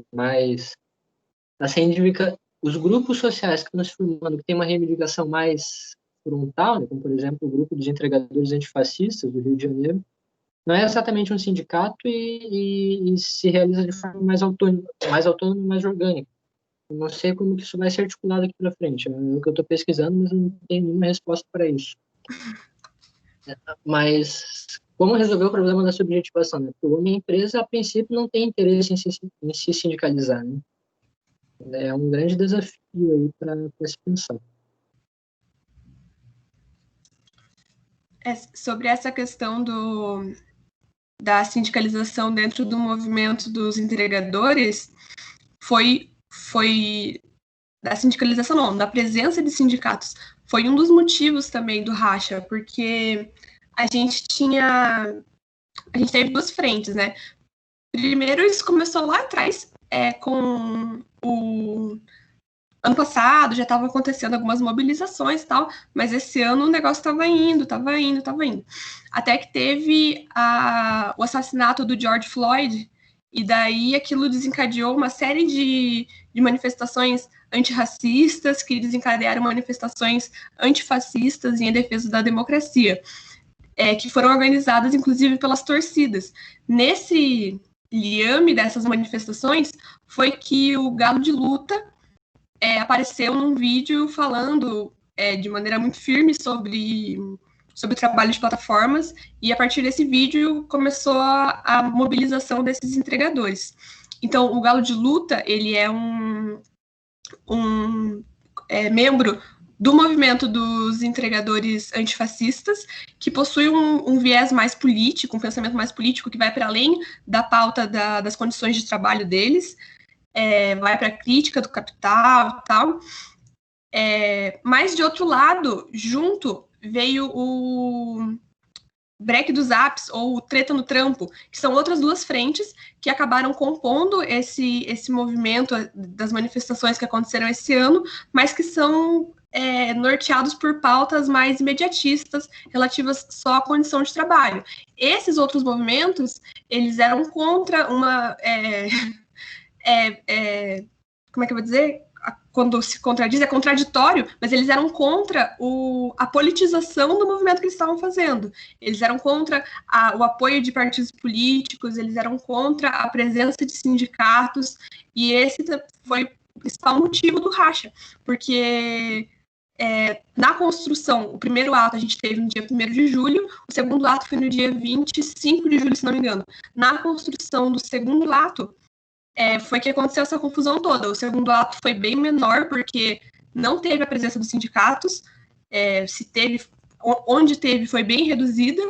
os grupos sociais que estão se formando, que tem uma reivindicação mais frontal, né, como, por exemplo, o grupo dos entregadores antifascistas do Rio de Janeiro, não é exatamente um sindicato e se realiza de forma mais autônoma, mais orgânica. Eu não sei como que isso vai ser articulado aqui para frente. É o que eu estou pesquisando, mas não tenho nenhuma resposta para isso. Mas como resolver o problema da subjetivação? Né? Porque uma empresa, a princípio, não tem interesse em se sindicalizar. Né? É um grande desafio aí para se pensar. Sobre essa questão da sindicalização dentro do movimento dos entregadores, foi da sindicalização não, da presença de sindicatos, foi um dos motivos também do racha, porque a gente teve duas frentes, né? Primeiro, isso começou lá atrás, com o ano passado, já estavam acontecendo algumas mobilizações e tal, mas esse ano o negócio estava indo. Até que teve o assassinato do George Floyd, e daí aquilo desencadeou uma série de manifestações antirracistas, que desencadearam manifestações antifascistas em defesa da democracia, que foram organizadas, inclusive, pelas torcidas. Nesse liame dessas manifestações foi que o Galo de Luta apareceu num vídeo falando de maneira muito firme sobre o trabalho de plataformas, e a partir desse vídeo começou a mobilização desses entregadores. Então, o Galo de Luta, ele é um membro do movimento dos entregadores antifascistas, que possui um viés mais político, um pensamento mais político, que vai para além da pauta das condições de trabalho deles, vai para a crítica do capital e tal. Mas, de outro lado, junto veio o Break dos Apps, ou Treta no Trampo, que são outras duas frentes que acabaram compondo esse movimento das manifestações que aconteceram esse ano, mas que são norteados por pautas mais imediatistas, relativas só à condição de trabalho. Esses outros movimentos, eles eram contra uma... como é que eu vou dizer? Quando se contradiz, é contraditório, mas eles eram contra a politização do movimento que eles estavam fazendo. Eles eram contra o apoio de partidos políticos, eles eram contra a presença de sindicatos, e esse foi o principal motivo do racha, porque na construção, o primeiro ato a gente teve no dia 1º de julho, o segundo ato foi no dia 25 de julho, se não me engano. Na construção do segundo ato, foi que aconteceu essa confusão toda. O segundo ato foi bem menor, porque não teve a presença dos sindicatos, onde teve foi bem reduzida,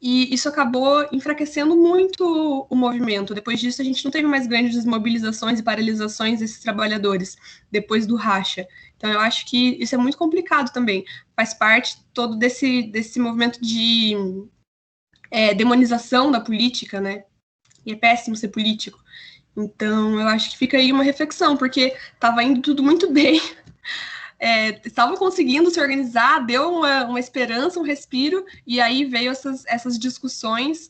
e isso acabou enfraquecendo muito o movimento. Depois disso, a gente não teve mais grandes mobilizações e paralisações desses trabalhadores, depois do racha. Então, eu acho que isso é muito complicado também. Faz parte todo desse movimento de demonização da política, né? E é péssimo ser político. Então, eu acho que fica aí uma reflexão, porque estava indo tudo muito bem, estavam conseguindo se organizar, deu uma esperança, um respiro, e aí veio essas discussões,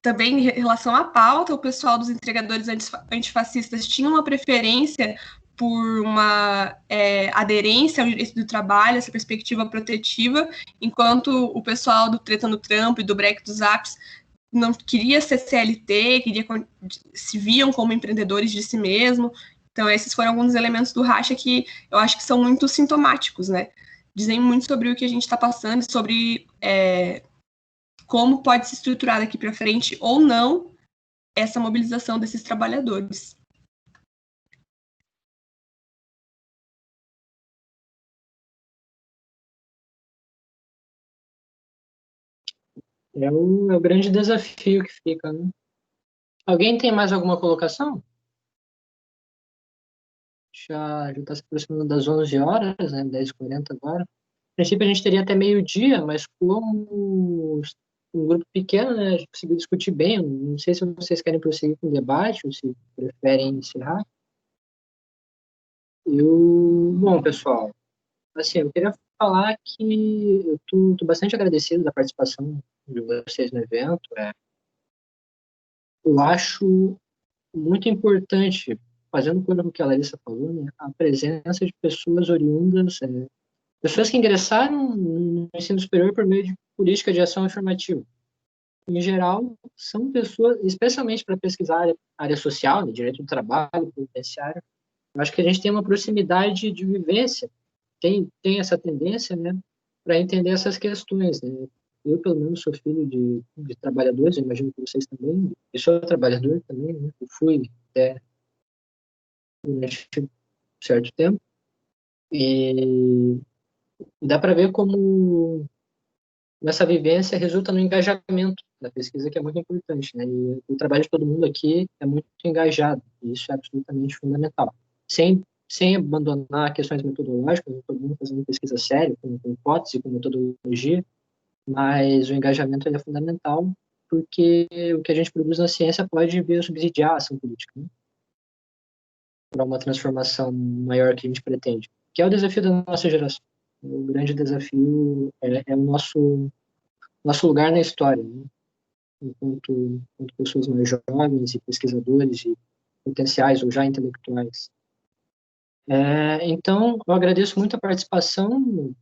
também em relação à pauta. O pessoal dos entregadores antifascistas tinha uma preferência por uma aderência ao direito do trabalho, essa perspectiva protetiva, enquanto o pessoal do Treta no Trampo e do Break dos Apps não queria ser CLT, se viam como empreendedores de si mesmo. Então, esses foram alguns elementos do racha que eu acho que são muito sintomáticos, né? Dizem muito sobre o que a gente está passando, sobre como pode se estruturar daqui para frente ou não essa mobilização desses trabalhadores. É o grande desafio que fica, né? Alguém tem mais alguma colocação? Já está se aproximando das 11 horas, né? 10h40 agora. A princípio, a gente teria até meio-dia, mas como um grupo pequeno, né? A gente conseguiu discutir bem. Eu não sei se vocês querem prosseguir com o debate ou se preferem encerrar. Bom, pessoal, assim, eu queria falar que eu estou bastante agradecido da participação de vocês no evento. Eu acho muito importante, fazendo com o que a Larissa falou, né, a presença de pessoas oriundas, pessoas que ingressaram no ensino superior por meio de política de ação afirmativa. Em geral, são pessoas, especialmente para pesquisar área social, né, direito do trabalho, penitenciário. Eu acho que a gente tem uma proximidade de vivência, tem essa tendência, né, para entender essas questões, né. Eu, pelo menos, sou filho de trabalhadores, eu imagino que vocês também. Eu sou trabalhador também, né, eu fui até durante um certo tempo. E dá para ver como essa vivência resulta no engajamento da pesquisa, que é muito importante, né? E o trabalho de todo mundo aqui é muito engajado, e isso é absolutamente fundamental. Sem abandonar questões metodológicas, todo mundo fazendo pesquisa séria, com hipótese, com metodologia, mas o engajamento é fundamental, porque o que a gente produz na ciência pode vir a subsidiar a ação política, né? Para uma transformação maior que a gente pretende, que é o desafio da nossa geração. O grande desafio é o nosso lugar na história, né? enquanto pessoas mais jovens e pesquisadores e potenciais ou já intelectuais. Então, eu agradeço muito a participação.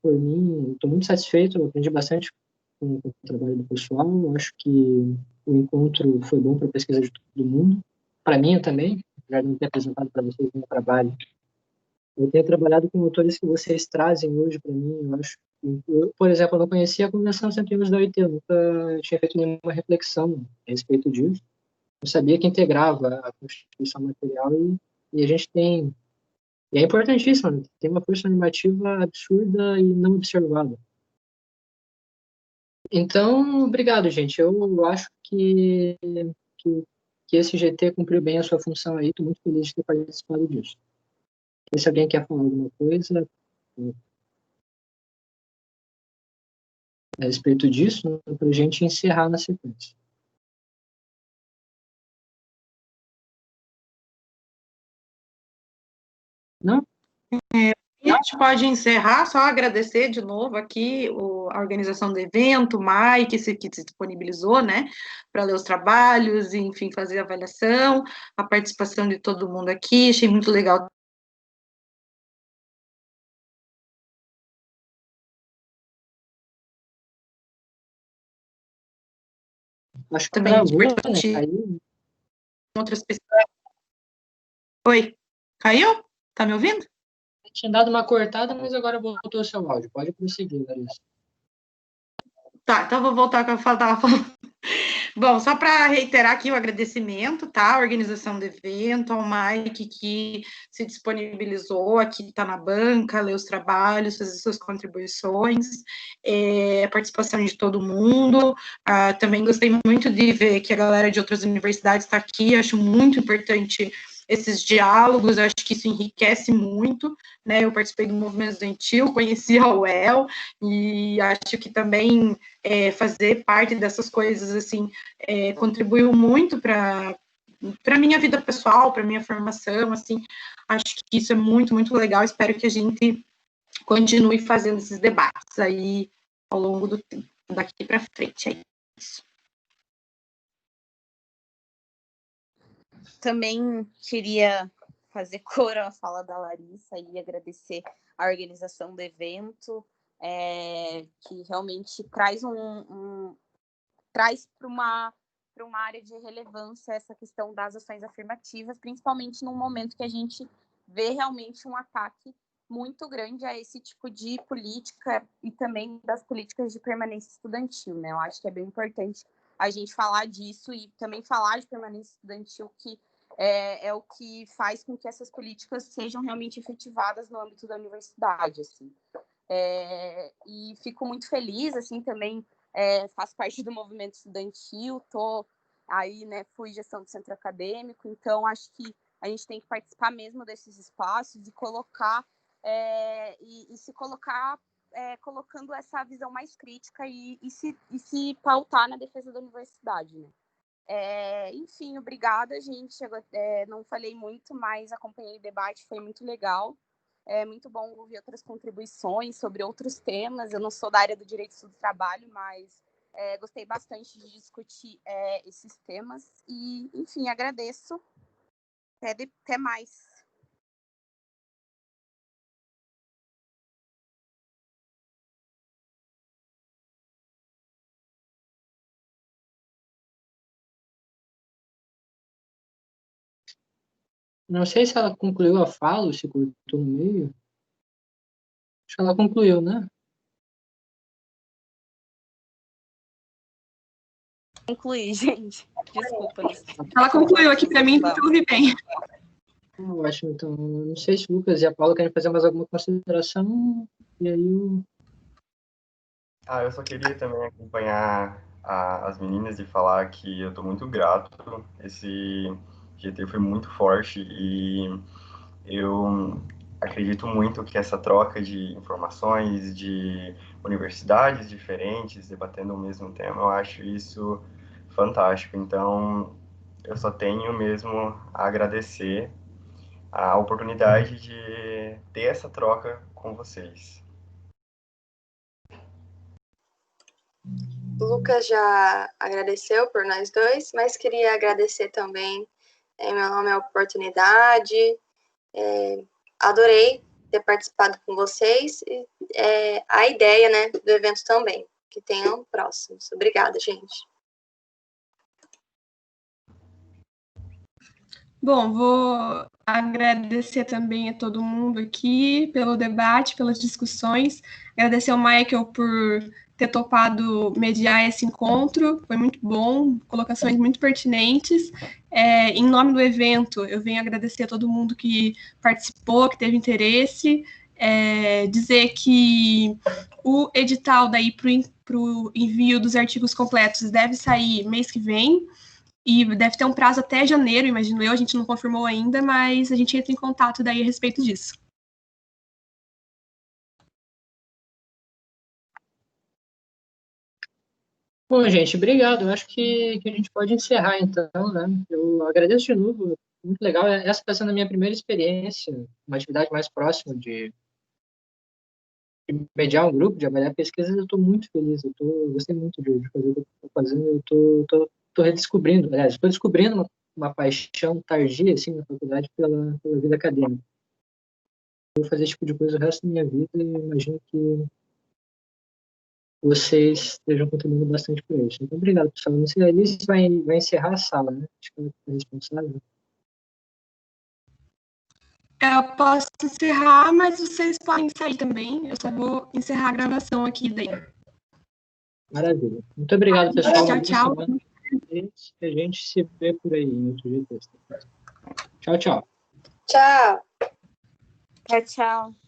Por mim, estou muito satisfeito, eu aprendi bastante com o trabalho do pessoal. Eu acho que o encontro foi bom para a pesquisa de todo mundo, para mim também, apesar de não ter apresentado para vocês o meu trabalho. Eu tenho trabalhado com autores que vocês trazem hoje para mim. Eu acho, por exemplo, eu não conhecia a Convenção 111 da OIT, eu nunca tinha feito nenhuma reflexão a respeito disso. Eu sabia que integrava a Constituição Material e a gente tem. E é importantíssimo, né? Tem uma força normativa absurda e não observada. Então, obrigado, gente. Eu acho que esse GT cumpriu bem a sua função aí. Estou muito feliz de ter participado disso. E se alguém quer falar alguma coisa a respeito disso, né, para a gente encerrar na sequência. Não? A gente pode encerrar, só agradecer de novo aqui a organização do evento, o Mike, que se disponibilizou, né, para ler os trabalhos, e, enfim, fazer a avaliação, a participação de todo mundo aqui, achei muito legal. Acho que Também travou, né? Caiu. Outras pessoas. Oi, caiu? Tá me ouvindo? Tinha dado uma cortada, mas agora voltou o seu áudio. Pode prosseguir, Larissa. Tá, então vou voltar ao que eu estava falando. Bom, só para reiterar aqui o agradecimento, tá? A organização do evento, ao Mike que se disponibilizou aqui, está na banca, ler os trabalhos, fazer suas contribuições, a participação de todo mundo. Também gostei muito de ver que a galera de outras universidades está aqui, acho muito importante esses diálogos, acho que isso enriquece muito, né? Eu participei do movimento estudantil, conheci a UEL, e acho que também fazer parte dessas coisas, assim, contribuiu muito para a minha vida pessoal, para a minha formação, assim, acho que isso é muito, muito legal, espero que a gente continue fazendo esses debates aí ao longo do tempo, daqui para frente, é isso. Também queria fazer coro à fala da Larissa e agradecer a organização do evento, que realmente traz traz para uma área de relevância essa questão das ações afirmativas, principalmente num momento que a gente vê realmente um ataque muito grande a esse tipo de política e também das políticas de permanência estudantil, né? Eu acho que é bem importante a gente falar disso e também falar de permanência estudantil, que é o que faz com que essas políticas sejam realmente efetivadas no âmbito da universidade, assim. E fico muito feliz, assim, também faço parte do movimento estudantil, aí, né, fui gestão do centro acadêmico, então acho que a gente tem que participar mesmo desses espaços e colocar, se colocar colocando essa visão mais crítica e se pautar na defesa da universidade, né? Enfim, obrigada, gente. Não falei muito, mas acompanhei o debate, foi muito legal. É muito bom ouvir outras contribuições sobre outros temas. Eu não sou da área do direito do trabalho, mas gostei bastante de discutir esses temas. E, enfim, agradeço. Até mais. Não sei se ela concluiu a fala ou se cortou no meio. Acho que ela concluiu, né? Concluí, gente. Desculpa. Ela concluiu aqui para mim, então eu ouvi bem. Ótimo, então. Não sei se o Lucas e a Paula querem fazer mais alguma consideração. E aí eu... Eu só queria também acompanhar as meninas e falar que eu estou muito grato. Esse GT foi muito forte e eu acredito muito que essa troca de informações de universidades diferentes debatendo o mesmo tema, eu acho isso fantástico. Então, eu só tenho mesmo a agradecer a oportunidade de ter essa troca com vocês. O Lucas já agradeceu por nós dois, mas queria agradecer também meu nome é a oportunidade. Adorei ter participado com vocês e a ideia, né, do evento também. Que tenham próximos. Obrigada, gente. Bom, vou agradecer também a todo mundo aqui pelo debate, pelas discussões. Agradecer ao Michael por ter topado mediar esse encontro. Foi muito bom, colocações muito pertinentes. Em nome do evento, eu venho agradecer a todo mundo que participou, que teve interesse. Dizer que o edital daí para o envio dos artigos completos deve sair mês que vem. E deve ter um prazo até janeiro, imagino eu, a gente não confirmou ainda, mas a gente entra em contato daí a respeito disso. Bom, gente, obrigado. Eu acho que a gente pode encerrar, então, né? Eu agradeço de novo. Muito legal. Essa está sendo a minha primeira experiência, uma atividade mais próxima de mediar um grupo, de avaliar pesquisas. Eu estou muito feliz. Eu gostei muito de fazer o que eu estou fazendo. Eu estou redescobrindo, aliás, estou descobrindo uma paixão tardia, assim, na faculdade pela vida acadêmica. Eu vou fazer esse tipo de coisa o resto da minha vida e imagino que vocês estejam contribuindo bastante para isso. Então, obrigado, pessoal. Não sei, a Alice vai encerrar a sala, né? Acho que ela é responsável. Eu posso encerrar, mas vocês podem sair também. Eu só vou encerrar a gravação aqui daí. Maravilha. Muito obrigado, pessoal. Tchau, tchau. A gente se vê por aí em outro dia. Tchau, tchau. Tchau. Tchau.